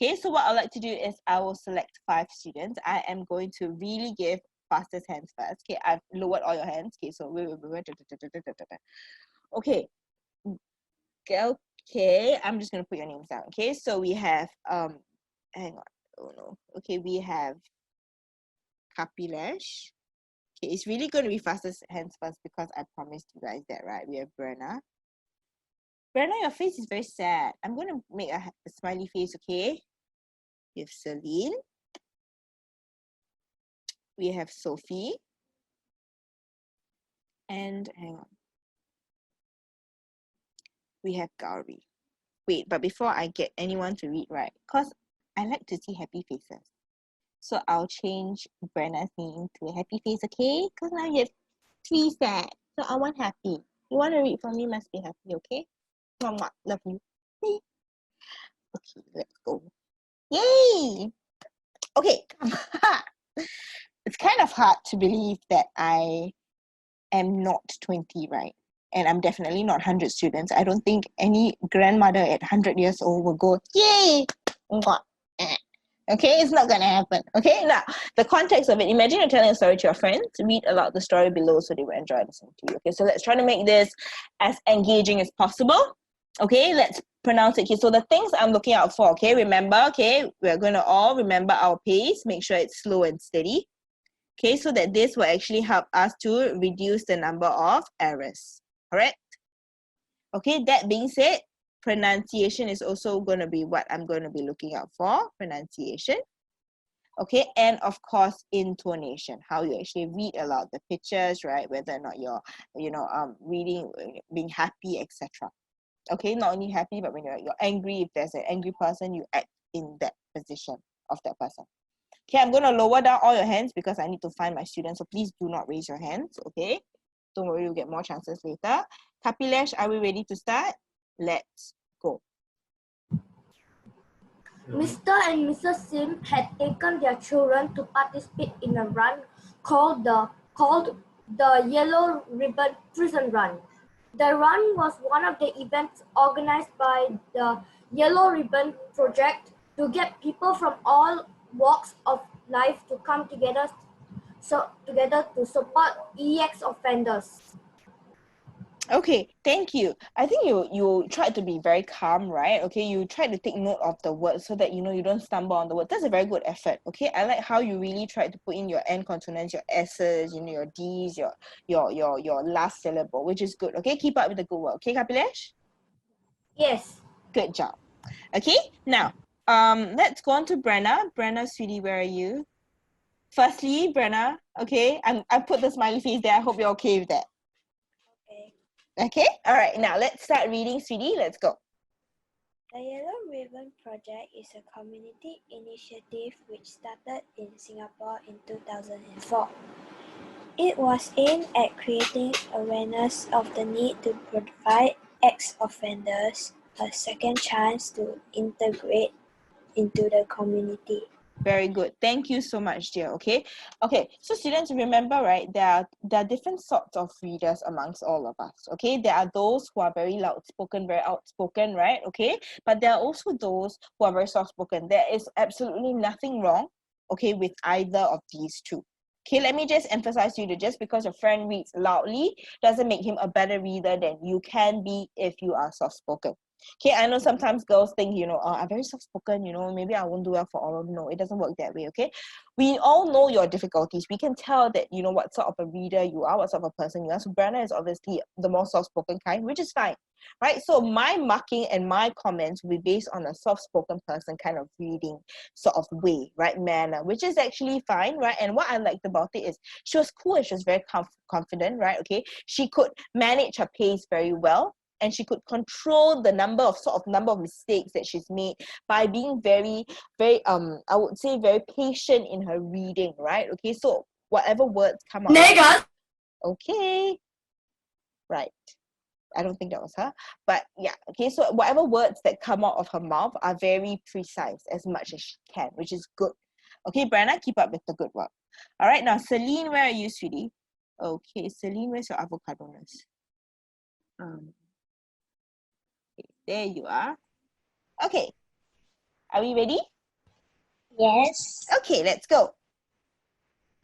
Okay, so what I'd like to do is I will select 5 students. I am going to really give fastest hands first. Okay, I've lowered all your hands. Okay, so wait. Okay. Okay, I'm just gonna put your names down. Okay, so we have hang on. Oh no. Okay, we have Kapilesh. Okay, it's really going to be fastest hands first because I promised you guys that, right? We have Brenna. Brenna, your face is very sad. I'm going to make a smiley face, okay? We have Celine. We have Sophie. And hang on. We have Gauri. Wait, but before I get anyone to read, right? Because I like to see happy faces. So I'll change Brenna's name to a happy face, okay? Because now you have 3 sad. So I want happy. You want to read for me, must be happy, okay? Mwah, love you. Okay, let's go. Yay! Okay. It's kind of hard to believe that I am not 20, right? And I'm definitely not 100 students. I don't think any grandmother at 100 years old will go, yay! Okay, it's not gonna happen. Okay, now the context of it. Imagine you're telling a story to your friends. Read aloud the story below so they will enjoy listening to you. Okay, so let's try to make this as engaging as possible. Okay, let's pronounce it. Okay, so the things I'm looking out for. Okay, remember. Okay, we're gonna all remember our pace. Make sure it's slow and steady. Okay, so that this will actually help us to reduce the number of errors. Correct? Okay, that being said, pronunciation is also going to be what I'm going to be looking out for. Pronunciation. Okay, and of course, intonation. How you actually read aloud the pictures, right? Whether or not you're, reading, being happy, etc. Okay, not only happy, but when you're angry, if there's an angry person, you act in that position of that person. Okay, I'm going to lower down all your hands because I need to find my students. So please do not raise your hands, okay? Don't worry, you'll get more chances later. Kapilesh, are we ready to start? Let's go. Mr. and Mrs. Sim had taken their children to participate in a run called the Yellow Ribbon Prison Run. The run was one of the events organized by the Yellow Ribbon Project to get people from all walks of life to come together to support EX offenders. Okay, thank you. I think you tried to be very calm, right? Okay, you tried to take note of the words so that you don't stumble on the word. That's a very good effort. Okay, I like how you really tried to put in your end consonants, your S's, your D's, your last syllable, which is good. Okay, keep up with the good work. Okay, Kapilesh? Yes. Good job. Okay, now let's go on to Brenna. Brenna, sweetie, where are you? Firstly, Brenna, okay, I put the smiley face there. I hope you're okay with that. Okay, all right, now let's start reading, sweetie. Let's go. The Yellow Ribbon Project is a community initiative which started in Singapore in 2004. It was aimed at creating awareness of the need to provide ex-offenders a second chance to integrate into the community. Very good. Thank you so much, dear. Okay. Okay. So students, remember, right? There are different sorts of readers amongst all of us. Okay. There are those who are very loudspoken, very outspoken, right? Okay. But there are also those who are very soft-spoken. There is absolutely nothing wrong, okay, with either of these two. Okay, let me just emphasize to you that just because your friend reads loudly doesn't make him a better reader than you can be if you are soft-spoken. Okay, I know sometimes girls think, I'm very soft-spoken, maybe I won't do well for oral. No, it doesn't work that way, okay? We all know your difficulties. We can tell that, what sort of a reader you are, what sort of a person you are. So Brenna is obviously the more soft-spoken kind, which is fine, right? So my marking and my comments will be based on a soft-spoken person kind of reading sort of way, right? Manner, which is actually fine, right? And what I liked about it is she was cool and she was very confident, right? Okay, she could manage her pace very well. And she could control the number of mistakes that she's made by being very, very, I would say very patient in her reading, right? Okay, so whatever words come out. Okay. Right. I don't think that was her. But yeah, okay, so whatever words that come out of her mouth are very precise as much as she can, which is good. Okay, Brenna, keep up with the good work. All right, now Celine, where are you, sweetie? Okay, Celine, where's your avocados? There you are. Okay. Are we ready? Yes. Okay, let's go.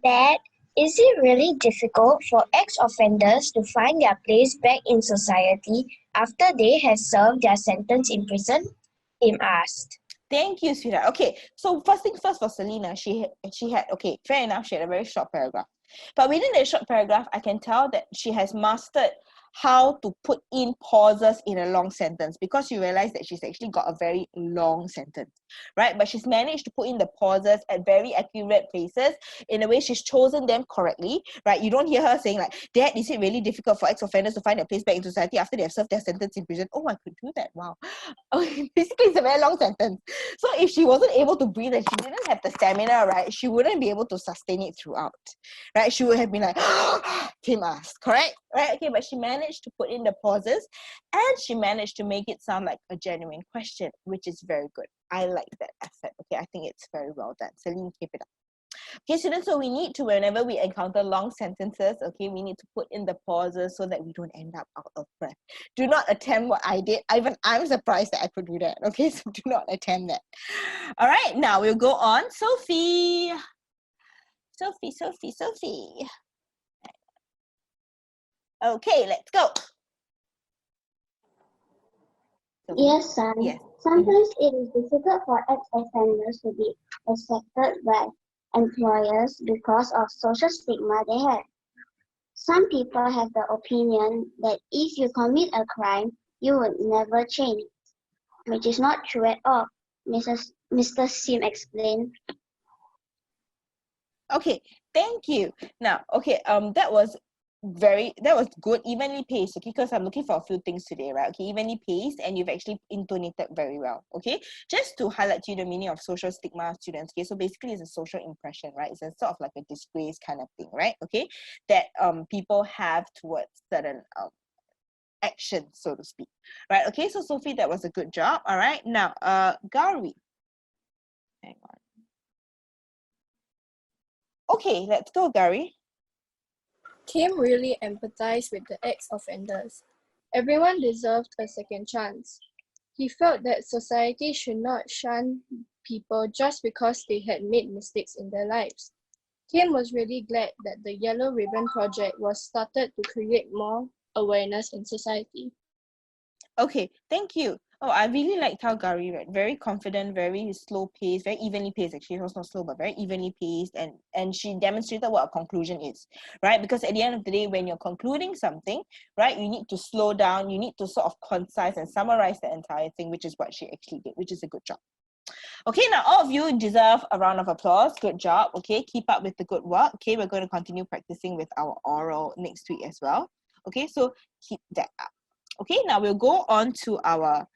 Dad, is it really difficult for ex-offenders to find their place back in society after they have served their sentence in prison? Tim asked. Thank you, sweetheart. Okay, so first thing first for Selena, she had, okay, fair enough, she had a very short paragraph. But within that short paragraph, I can tell that she has mastered how to put in pauses in a long sentence, because you realize that she's actually got a very long sentence, right? But she's managed to put in the pauses at very accurate places in a way she's chosen them correctly, right? You don't hear her saying like, Dad, is it really difficult for ex-offenders to find their place back in society after they have served their sentence in prison? Oh, I could do that. Wow. Okay, basically, it's a very long sentence. So if she wasn't able to breathe and she didn't have the stamina, right, she wouldn't be able to sustain it throughout, right? She would have been like, famous, correct? Right? Okay, but she managed to put in the pauses and she managed to make it sound like a genuine question, which is very good. I like that effort. Okay, I think it's very well done. Celine, keep it up. Okay, students, so we need to, whenever we encounter long sentences, okay, we need to put in the pauses so that we don't end up out of breath. Do not attempt what I did. Even I'm surprised that I could do that. Okay, so do not attempt that. All right, now we'll go on. Sophie. Sophie. Okay, let's go. Sophie? Yes, son. Yes. Sometimes it is difficult for ex-offenders to be accepted by employers because of social stigma they have. Some people have the opinion that if you commit a crime, you would never change, which is not true at all, Mr. Sim explained. Okay, thank you. Now, okay, that was good, evenly paced, okay, because I'm looking for a few things today, right? Okay, evenly paced, and you've actually intonated very well, okay? Just to highlight to you the meaning of social stigma, students, okay? So basically it's a social impression, right? It's a sort of like a disgrace kind of thing, right? Okay, that people have towards certain actions, so to speak, right? Okay, so Sophie, that was a good job. All right, now Gauri, hang on. Okay, let's go, Gary. Kim really empathized with the ex-offenders. Everyone deserved a second chance. He felt that society should not shun people just because they had made mistakes in their lives. Kim was really glad that the Yellow Ribbon Project was started to create more awareness in society. Okay, thank you. Oh, I really liked how Gary read. Very confident, very slow paced, very evenly paced. Actually, it was not slow, but very evenly paced, and she demonstrated what a conclusion is, right? Because at the end of the day, when you're concluding something, right, you need to slow down. You need to sort of concise and summarize the entire thing, which is what she actually did, which is a good job. Okay, now all of you deserve a round of applause. Good job. Okay, keep up with the good work. Okay, we're going to continue practicing with our oral next week as well. Okay, so keep that up. Okay, now we'll go on to our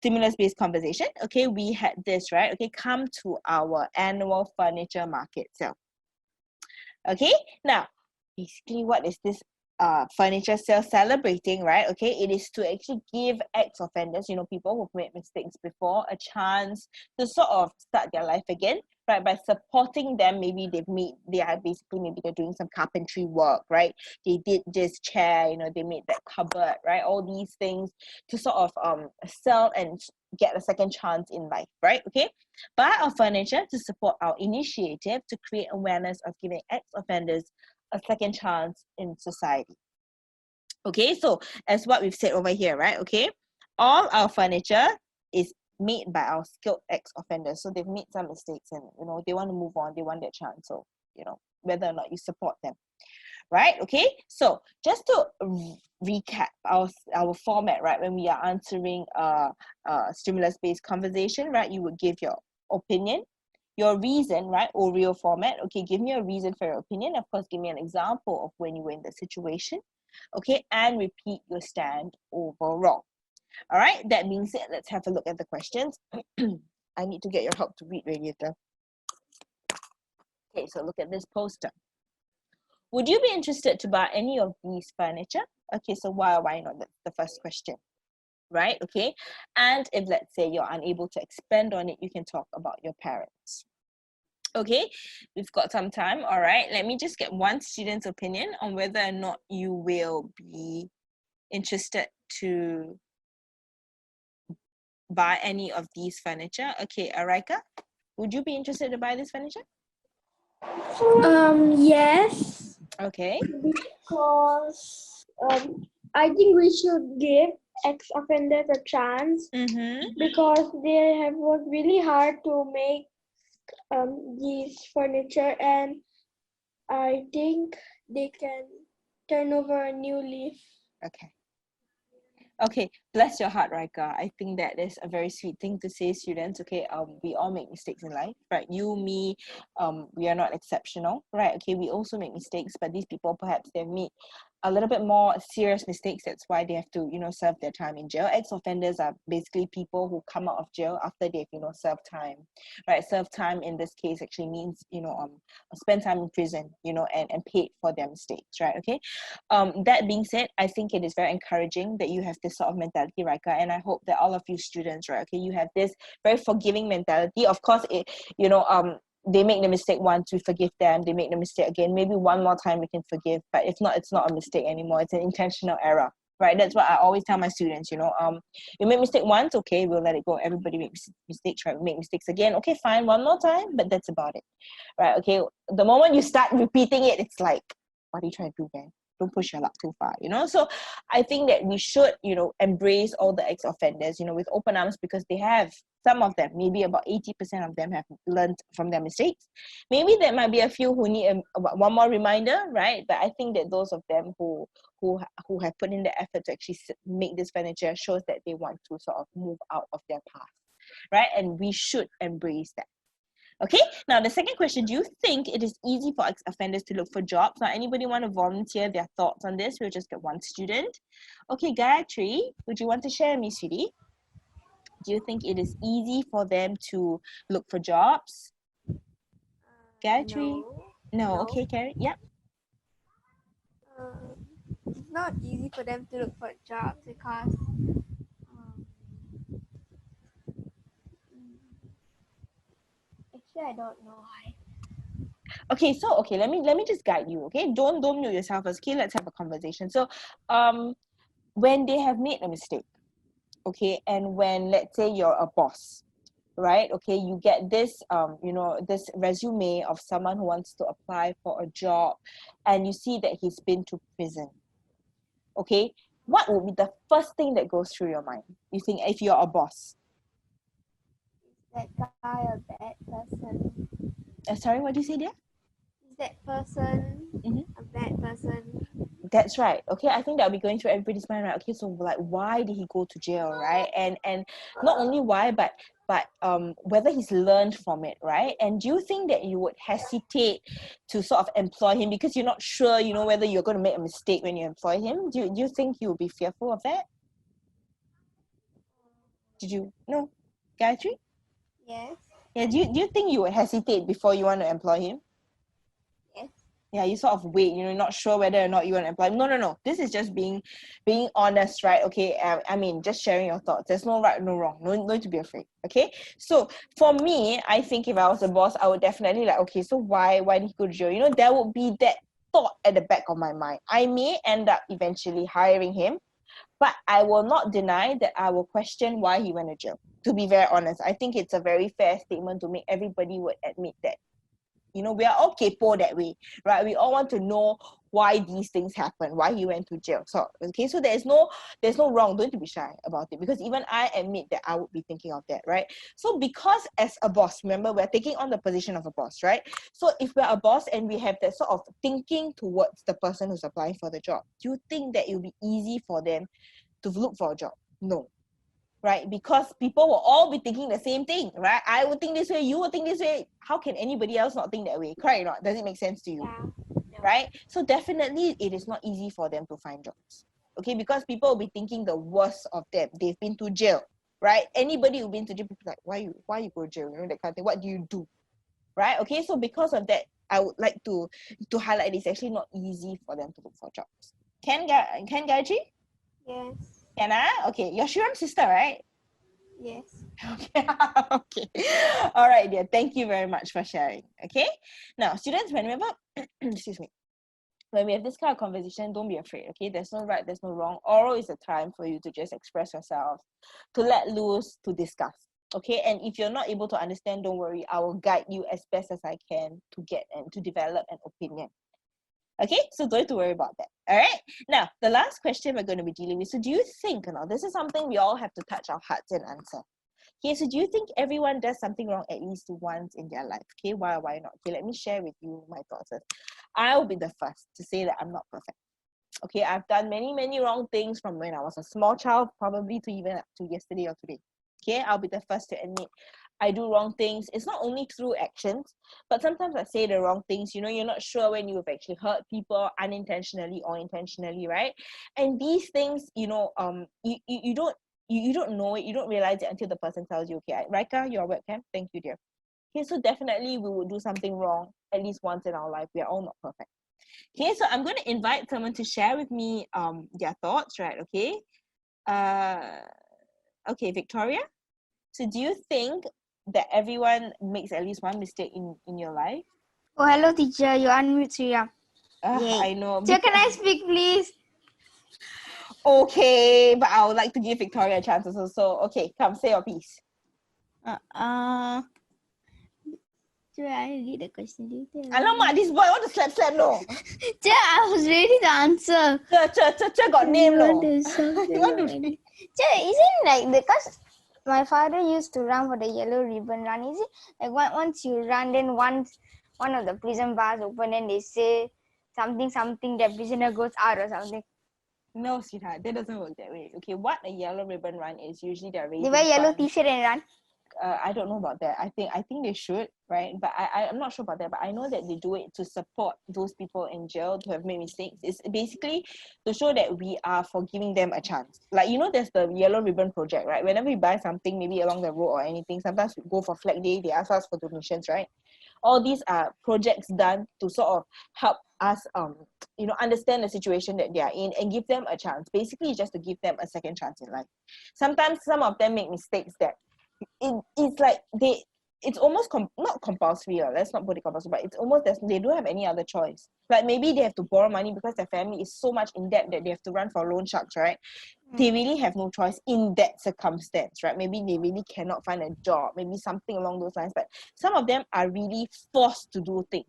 stimulus-based conversation. Okay, we had this, right? Okay, come to our annual furniture market sale. Okay, now basically what is this furniture sale celebrating, right? Okay, it is to actually give ex-offenders, you know, people who've made mistakes before, a chance to sort of start their life again, right? By supporting them. Maybe they're doing some carpentry work, right? They did this chair, you know, they made that cupboard, right? All these things to sort of sell and get a second chance in life, right? Okay, buy our furniture to support our initiative to create awareness of giving ex-offenders a second chance in society. Okay, so as what we've said over here, right? Okay, all our furniture is made by our skilled ex-offenders. So they've made some mistakes and, you know, they want to move on, they want their chance. So, you know, whether or not you support them, right? Okay, so just to recap our format, right? When we are answering a stimulus-based conversation, right? You would give your opinion, your reason, right? Oreo format. Okay, give me a reason for your opinion. Of course, give me an example of when you were in the situation. Okay, and repeat your stand overall. All right, that being said, let's have a look at the questions. I need to get your help to read later. Okay, so look at this poster. Would you be interested to buy any of these furniture? Okay, so why not? That's the first question, right? Okay, and if let's say you're unable to expand on it, you can talk about your parents. Okay, we've got some time. All right, let me just get one student's opinion on whether or not you will be interested to buy any of these furniture. Okay, Arika, would you be interested to buy this furniture? Yes. Okay. Because I think we should give ex-offenders a chance Mm-hmm. because they have worked really hard to make these furniture, and I think they can turn over a new leaf. Okay. Okay, bless your heart, Raika. I think that is a very sweet thing to say, students. Okay, we all make mistakes in life, right? You, me, we are not exceptional, right? Okay, we also make mistakes, but these people perhaps they've made a little bit more serious mistakes. That's why they have to, serve their time in jail. Ex-offenders are basically people who come out of jail after they've, served time, right? Serve time in this case actually means, spend time in prison, and paid for their mistakes, right? Okay. That being said, I think it is very encouraging that you have this sort of mentality, Raika, and I hope that all of you students, right, okay, you have this very forgiving mentality. Of course, they make the mistake once, we forgive them. They make the mistake again, maybe one more time we can forgive. But if not, it's not a mistake anymore. It's an intentional error, right? That's what I always tell my students. You make mistake once, okay, we'll let it go. Everybody makes mistakes, right? We make mistakes again, okay, fine, one more time, but that's about it, right? Okay, the moment you start repeating it, it's like, what are you trying to do, man? Don't push your luck too far, So I think that we should, embrace all the ex-offenders, with open arms, because they have, some of them, maybe about 80% of them have learned from their mistakes. Maybe there might be a few who need one more reminder, right? But I think that those of them who have put in the effort to actually make this furniture shows that they want to sort of move out of their past, right? And we should embrace that. Okay, now the second question, do you think it is easy for ex-offenders to look for jobs? Now, anybody want to volunteer their thoughts on this? We'll just get one student. Okay, Gayatri, would you want to share, me, sweetie? Do you think it is easy for them to look for jobs? Gayatri? No. Okay, Carrie? Yep. It's not easy for them to look for jobs because actually I don't know why. Okay, so let me just guide you. Okay, don't mute yourself first. Okay, let's have a conversation. So when they have made a mistake, okay, and when, let's say, you're a boss, right? Okay, you get this this resume of someone who wants to apply for a job, and you see that he's been to prison. Okay, what would be the first thing that goes through your mind, you think, if you're a boss? Is that guy a bad person? Sorry, what did you say there? Is that person a bad person? That's right. Okay, I think that'll be going through everybody's mind, right? Okay, so like, why did he go to jail, right? And not only why, but whether he's learned from it, right? And do you think that you would hesitate to sort of employ him because you're not sure, whether you're going to make a mistake when you employ him? Do you think you would be fearful of that? Did you no, Gayatri? Yes. Yeah. Do you think you would hesitate before you want to employ him? Yes. Yeah, you sort of wait, not sure whether or not you want to apply. No. This is just being honest, right? Okay, I mean, just sharing your thoughts. There's no right, no wrong. No need to be afraid, okay? So for me, I think if I was a boss, I would definitely like, okay, so why did he go to jail? There would be that thought at the back of my mind. I may end up eventually hiring him, but I will not deny that I will question why he went to jail. To be very honest, I think it's a very fair statement to make. Everybody would admit that. We are all capable that way, right? We all want to know why these things happen, why he went to jail. So, okay, so there's no wrong. Don't be shy about it, because even I admit that I would be thinking of that, right? So because as a boss, remember, we're taking on the position of a boss, right? So if we're a boss and we have that sort of thinking towards the person who's applying for the job, do you think that it will be easy for them to look for a job? No. Right? Because people will all be thinking the same thing, right? I would think this way, you would think this way. How can anybody else not think that way? Correct or not? Does it make sense to you? Yeah. Right? So definitely it is not easy for them to find jobs. Okay, because people will be thinking the worst of them. They've been to jail, right? Anybody who's been to jail, people like, why you go to jail? That kind of thing. What do you do? Right? Okay, so because of that, I would like to highlight it's actually not easy for them to look for jobs. Can Gayatri? Yes. Can I? Okay, you're Shiram's sister, right? Yes. Okay. Okay. All right, dear. Thank you very much for sharing. Okay. Now, students, whenever excuse me, when we have this kind of conversation, don't be afraid. Okay. There's no right, there's no wrong. Oral is a time for you to just express yourself, to let loose, to discuss. Okay. And if you're not able to understand, don't worry. I will guide you as best as I can to get and to develop an opinion. Okay, so don't have to worry about that. All right. Now, the last question we're going to be dealing with. So, do you think, now this is something we all have to touch our hearts and answer. Okay, so do you think everyone does something wrong at least once in their life? Okay, why not? Okay, let me share with you my thoughts. I will be the first to say that I'm not perfect. Okay, I've done many wrong things from when I was a small child, probably to even up to yesterday or today. Okay, I'll be the first to admit I do wrong things. It's not only through actions, but sometimes I say the wrong things. You know, you're not sure when you've actually hurt people unintentionally or intentionally, right? And these things, you know, you don't know it, you don't realize it until the person tells you, okay, Raika, your webcam, thank you, dear. Okay, so definitely we will do something wrong at least once in our life. We are all not perfect. Okay, so I'm going to invite someone to share with me their thoughts, right? Okay. Okay, Victoria. So do you think that everyone makes at least one mistake in your life? Oh, hello, teacher. You unmute Sriya. I know. Teacher, can I speak, please? Okay, but I would like to give Victoria a chance also. So, okay, come, say your piece. Should I read the question detail? Alamak, this boy want to slap, no. Teacher, I was ready to answer. Teacher got name, no. You want to Teacher, isn't like because my father used to run for the yellow ribbon run. Is it like once you run, then one of the prison bars open, and they say something that prisoner goes out or something? No, sweetheart, that doesn't work that way. Okay, what a yellow ribbon run is, usually they're raising They wear yellow funds. t-shirt and run. I don't know about that. I think they should, right? But I'm not sure about that. But I know that they do it to support those people in jail who have made mistakes. It's basically to show that we are forgiving them a chance. Like, you know, there's the Yellow Ribbon Project, right? Whenever we buy something, maybe along the road or anything, sometimes we go for Flag Day, they ask us for donations, right? All these are projects done to sort of help us you know, understand the situation that they are in and give them a chance. Basically, just to give them a second chance in life. Sometimes some of them make mistakes that it's like it's almost not compulsory, let's not put it compulsory, but it's almost they don't have any other choice. Like maybe they have to borrow money because their family is so much in debt that they have to run for loan sharks, right? They really have no choice in that circumstance, right? Maybe they really cannot find a job, maybe something along those lines, but some of them are really forced to do things,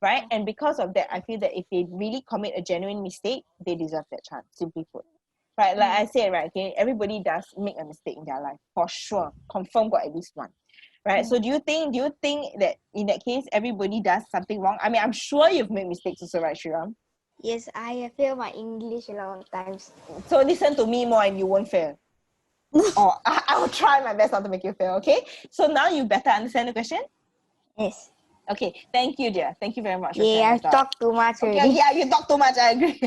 right? And because of that, I feel that if they really commit a genuine mistake, they deserve that chance, simply put. Right, like I said, right, okay, everybody does make a mistake in their life, for sure. Confirm got at least one. Right? So do you think that in that case everybody does something wrong? I mean, I'm sure you've made mistakes also, right, Shriram? Yes, I have failed my English a lot of times. So listen to me more and you won't fail. Or I will try my best not to make you fail, okay? So now you better understand the question? Yes. Okay, thank you, dear. Thank you very much. Yeah, I've talked too much already. Okay, yeah, you talk too much, I agree.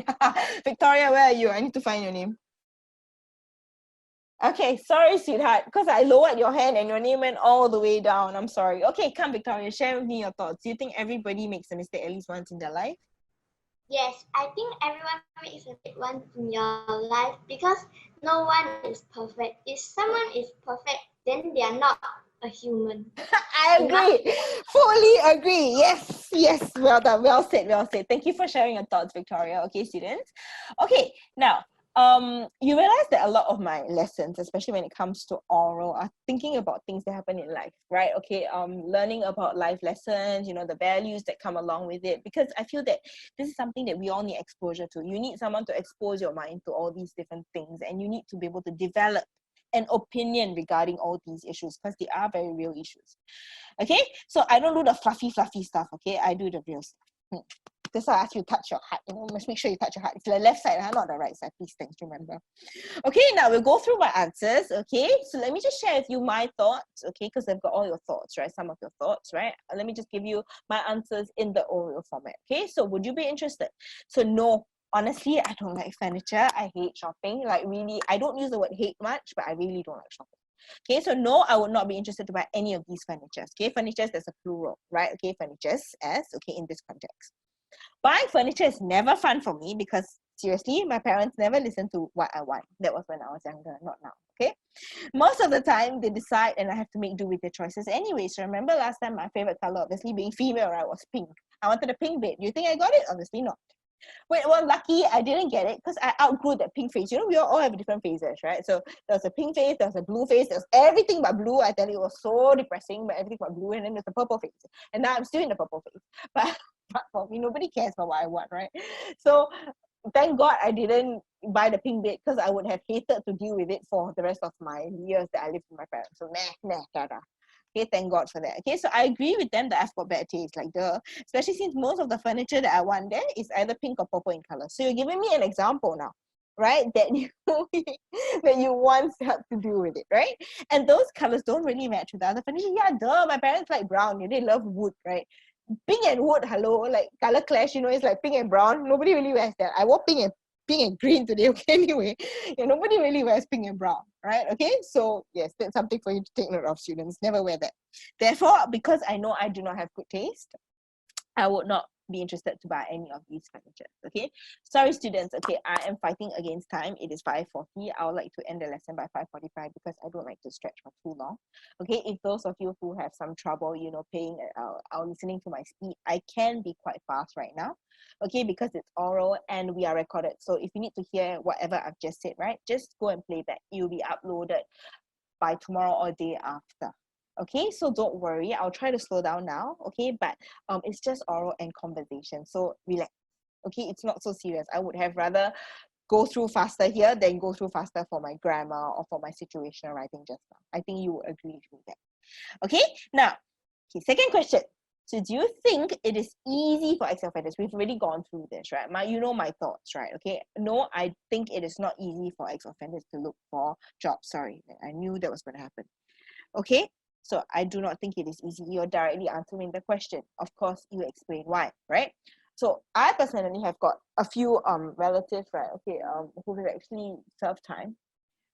Victoria, where are you? I need to find your name. Okay, sorry, sweetheart, because I lowered your hand and your name went all the way down. I'm sorry. Okay, come, Victoria, share with me your thoughts. Do you think everybody makes a mistake at least once in their life? Yes, I think everyone makes a mistake once in your life because no one is perfect. If someone is perfect, then they are not a human. I agree. Fully agree. Yes. Well done. Well said. Thank you for sharing your thoughts, Victoria. Okay, students. Okay, now, you realize that a lot of my lessons, especially when it comes to oral, are thinking about things that happen in life, right? Okay, learning about life lessons, you know, the values that come along with it, because I feel that this is something that we all need exposure to. You need someone to expose your mind to all these different things, and you need to be able to develop an opinion regarding all these issues because they are very real issues. Okay, so I don't do the fluffy stuff. Okay, I do the real stuff. That's why I ask you to touch your heart. You know, must make sure you touch your heart. It's the left side, not the right side. Please, thanks. Remember. Okay, now we'll go through my answers. Okay, so let me just share with you my thoughts. Okay, because I've got all your thoughts, right? Some of your thoughts, right? Let me just give you my answers in the oral format. Okay, so would you be interested? So no. Honestly, I don't like furniture. I hate shopping. Like really, I don't use the word hate much, but I really don't like shopping. Okay, so no, I would not be interested to buy any of these furnitures. Okay, furnitures, there's a plural, right? Okay, furnitures as, okay, in this context. Buying furniture is never fun for me because seriously, my parents never listen to what I want. That was when I was younger, not now. Okay, most of the time they decide and I have to make do with their choices anyway. So remember last time my favorite color, obviously being female, right, was pink. I wanted a pink bed. Do you think I got it? Obviously not. Well, lucky I didn't get it because I outgrew that pink phase. You know, we all have different phases, right? So there's a pink phase, there's a blue phase, there's everything but blue. I tell you, it was so depressing, but everything but blue, and then there's a purple phase. And now I'm still in the purple phase. But smart for me. Nobody cares about what I want, right? So thank God I didn't buy the pink bed, because I would have hated to deal with it for the rest of my years that I lived with my parents. So tada. Okay, thank God for that. Okay, so I agree with them that I've got bad taste, like especially since most of the furniture that I want there is either pink or purple in color. So you're giving me an example now, right? That you that you once had to deal with it, right? And those colors don't really match with the other furniture. Yeah, my parents like brown. They love wood, right? Pink and wood, hello, like color clash, it's like pink and brown. Nobody really wears that. I wore pink and green today, okay, anyway. Nobody really wears pink and brown, right? Okay, so yes, that's something for you to take note of, students. Never wear that. Therefore, because I know I do not have good taste, I would not be interested to buy any of these furniture. Okay, sorry students. Okay, I am fighting against time. It is 5:40. I would like to end the lesson by 5:45 because I don't like to stretch for too long. Okay, if those of you who have some trouble, paying or listening to my speed, I can be quite fast right now. Okay, because it's oral and we are recorded. So if you need to hear whatever I've just said, right, just go and play back. It will be uploaded by tomorrow or day after. Okay, so don't worry, I'll try to slow down now. Okay, but it's just oral and conversation, so relax. Okay, it's not so serious. I would have rather go through faster here than go through faster for my grammar or for my situational writing just now. I think you will agree with that. Okay, now, second question. So do you think it is easy for ex-offenders? We've already gone through this, right? My thoughts, right? Okay, no, I think it is not easy for ex-offenders to look for jobs. Sorry, I knew that was going to happen. Okay, so I do not think it is easy. You're directly answering the question. Of course, you explain why, right? So I personally have got a few relatives, right? Okay, who have actually served time,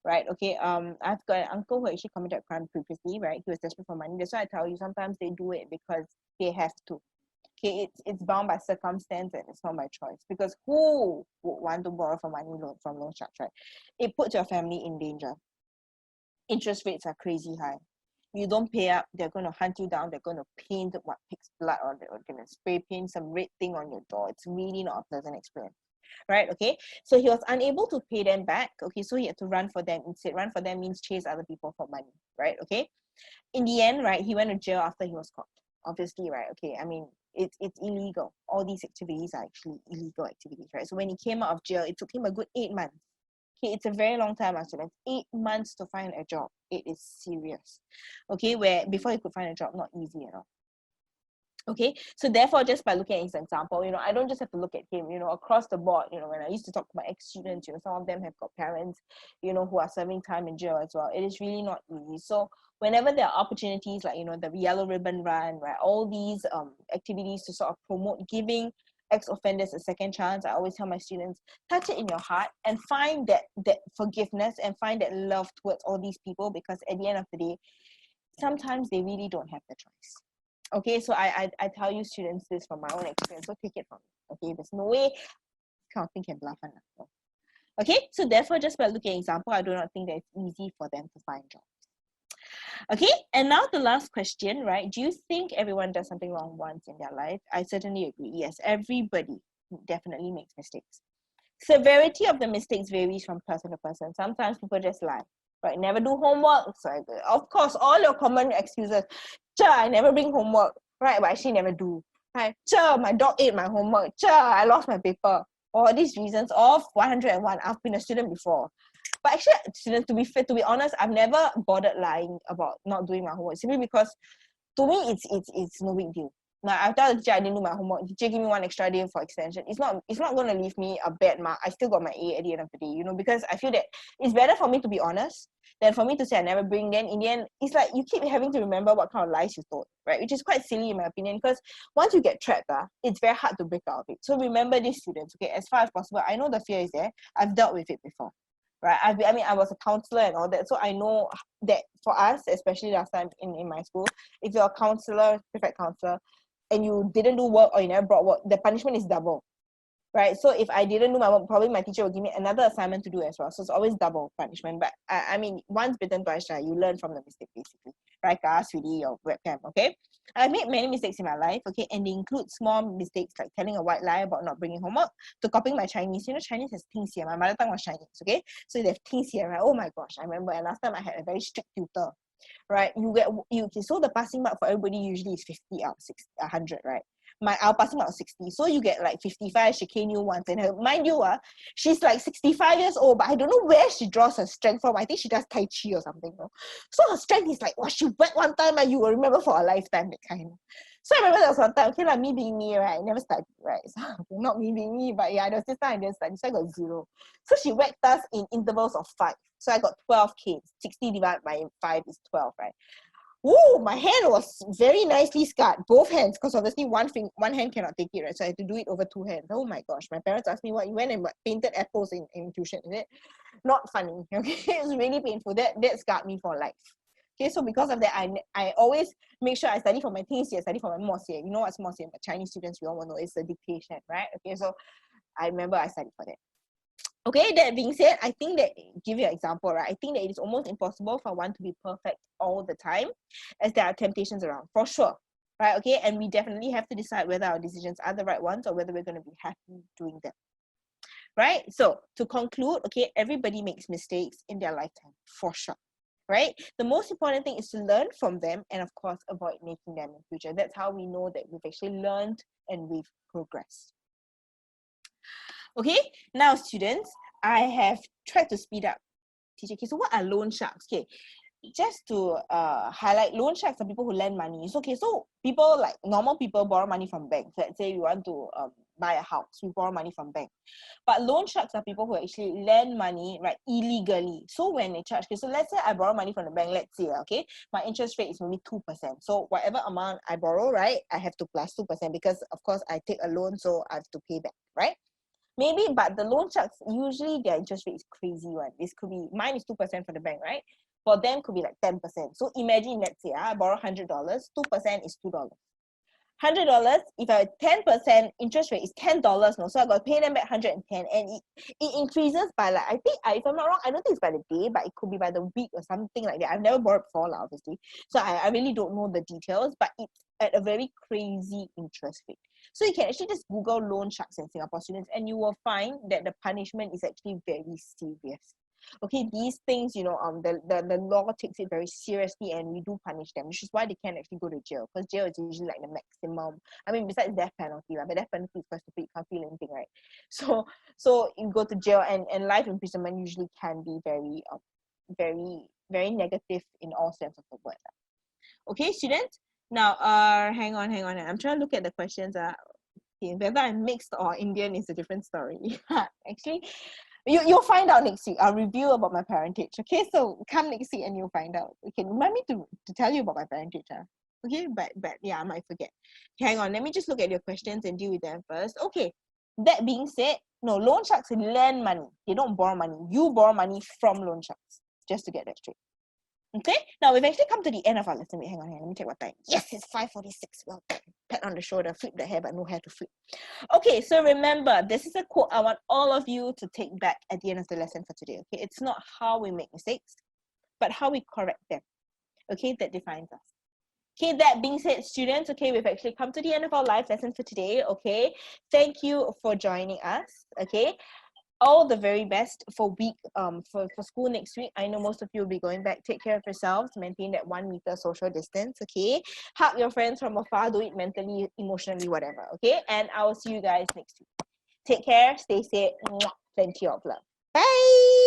right? Okay, I've got an uncle who actually committed a crime previously, right? He was desperate for money. That's why I tell you, sometimes they do it because they have to. Okay, it's bound by circumstance and it's not by choice. Because who would want to borrow for money from loan sharks, right? It puts your family in danger. Interest rates are crazy high. You don't pay up, they're going to hunt you down. They're going to paint pig's blood, or they're going to spray paint some red thing on your door. It's really not a pleasant experience, right? Okay, so he was unable to pay them back. Okay, so he had to run for them instead. Run for them means chase other people for money, right? Okay, in the end, right, he went to jail after he was caught. Obviously, right? Okay, I mean, it's illegal. All these activities are actually illegal activities, right? So when he came out of jail, it took him a good 8 months. Okay, it's a very long time, students. 8 months to find a job. It is serious. Okay, where before he could find a job, not easy at all. Okay, so therefore, just by looking at his example, I don't just have to look at him, across the board, when I used to talk to my ex-students, some of them have got parents, who are serving time in jail as well. It is really not easy. So whenever there are opportunities like, the Yellow Ribbon Run, right, all these activities to sort of promote giving ex-offenders a second chance, I always tell my students, touch it in your heart and find that forgiveness and find that love towards all these people, because at the end of the day, sometimes they really don't have the choice. Okay, so I tell you students this from my own experience, so take it from me. Okay, there's no way this kind of thing can bluff on us. Okay, so therefore, just by looking at example, I do not think that it's easy for them to find jobs. Okay, and now the last question, right? Do you think everyone does something wrong once in their life? I certainly agree. Yes, everybody definitely makes mistakes. Severity of the mistakes varies from person to person. Sometimes people just lie, right? Never do homework. So of course, all your common excuses. I never bring homework, right? But actually never do, right? My dog ate my homework. I lost my paper. All these reasons of 101. I've been a student before. But actually, students, to be honest, I've never bothered lying about not doing my homework, simply because to me it's no big deal. Now I tell the teacher I didn't do my homework. The teacher give me 1 extra day for extension. It's not going to leave me a bad mark. I still got my A at the end of the day, because I feel that it's better for me to be honest than for me to say I never bring. Then in the end, it's like you keep having to remember what kind of lies you told, right? Which is quite silly in my opinion, because once you get trapped, it's very hard to break out of it. So remember this, students, okay, as far as possible. I know the fear is there. I've dealt with it before. Right, I was a counselor and all that, so I know that for us, especially last time in my school, if you're a counselor, prefect counselor, and you didn't do work or you never brought work, the punishment is double, right? So if I didn't do my work, probably my teacher will give me another assignment to do as well. So it's always double punishment. But I mean, once bitten, twice shy. You learn from the mistake, basically, right? Guys, really, your webcam, okay? I made many mistakes in my life, okay, and they include small mistakes like telling a white lie about not bringing homework, to copying my Chinese. Chinese has things here. My mother tongue was Chinese, okay? So they have things here, right? Oh my gosh, I remember. And last time I had a very strict tutor, right? So the passing mark for everybody usually is 50 out of 100, right? I'll pass out 60. So you get like 55, she cane you once. And mind you, she's like 65 years old, but I don't know where she draws her strength from. I think she does Tai Chi or something. No? So her strength is like, she wet one time and you will remember for a lifetime, that kind. So I remember there was one time, okay, like me being me, right? I never studied, right? So, not me being me, but yeah, there was this time I didn't study, so I got 0. So she whacked us in intervals of 5. So I got 12 canes. 60 divided by 5 is 12, right? Ooh, my hand was very nicely scarred, both hands, because obviously one hand cannot take it, right? So I had to do it over 2 hands. Oh my gosh, my parents asked me, what, you went and painted apples in tuition, is it? Not funny, okay? It's really painful. That scarred me for life. Okay, so because of that, I always make sure I study for my things here, study for my mods here. You know what's mods here? But Chinese students, we all know it's a dictation, right? Okay, so I remember I studied for that. Okay, that being said, I think that, give you an example, right? I think that it is almost impossible for one to be perfect all the time, as there are temptations around, for sure, right? Okay, and we definitely have to decide whether our decisions are the right ones or whether we're going to be happy doing them, right? So, to conclude, okay, everybody makes mistakes in their lifetime, for sure, right? The most important thing is to learn from them and, of course, avoid making them in the future. That's how we know that we've actually learned and we've progressed. Okay, now students, I have tried to speed up. Teacher, okay, so what are loan sharks? Okay, just to highlight, loan sharks are people who lend money. So, okay, so people, like normal people, borrow money from banks. Let's say you want to buy a house, we borrow money from banks. But loan sharks are people who actually lend money, right, illegally. So when they charge, okay, so let's say I borrow money from the bank, let's say, okay, my interest rate is maybe 2%. So whatever amount I borrow, right, I have to plus 2% because, of course, I take a loan, so I have to pay back, right? Maybe, but the loan sharks, usually their interest rate is crazy one. This could be, mine is 2% for the bank, right? For them, could be like 10%. So imagine, let's say, I borrow $100, 2% is $2. $100, if I have 10% interest rate is $10, no? So I got to pay them back 110, and it increases by like, I think, if I'm not wrong, I don't think it's by the day, but it could be by the week or something like that. I've never borrowed before, obviously. So I really don't know the details, but it's at a very crazy interest rate. So you can actually just Google loan sharks in Singapore, students, and you will find that the punishment is actually very serious. Okay, these things, you know, the law takes it very seriously, and we do punish them, which is why they can't actually go to jail, because jail is usually like the maximum. I mean, besides death penalty, right? But death penalty is quite stupid, you can't feel anything, right? So you go to jail, and life imprisonment usually can be very, very negative in all sense of the word. Okay, students. Now, hang on. I'm trying to look at the questions. Okay, whether I'm mixed or Indian is a different story. Actually, you'll find out next week. I'll review about my parentage. Okay, so come next week and you'll find out. Okay, remind me to tell you about my parentage. Okay, but yeah, I might forget. Hang on, let me just look at your questions and deal with them first. Okay, that being said, no, loan sharks lend money. They don't borrow money. You borrow money from loan sharks. Just to get that straight. Okay, now we've actually come to the end of our lesson. Wait, hang on, let me check what time. Yes, it's 5:46. Well done. Pat on the shoulder, flip the hair, but no hair to flip. Okay, so remember, this is a quote I want all of you to take back at the end of the lesson for today. Okay, it's not how we make mistakes, but how we correct them. Okay, that defines us. Okay, that being said, students, okay, we've actually come to the end of our live lesson for today. Okay, thank you for joining us. Okay, all the very best for school next week. I know most of you will be going back. Take care of yourselves. Maintain that 1 meter social distance. Okay, hug your friends from afar. Do it mentally, emotionally, whatever. Okay, and I will see you guys next week. Take care. Stay safe. Plenty of love. Bye.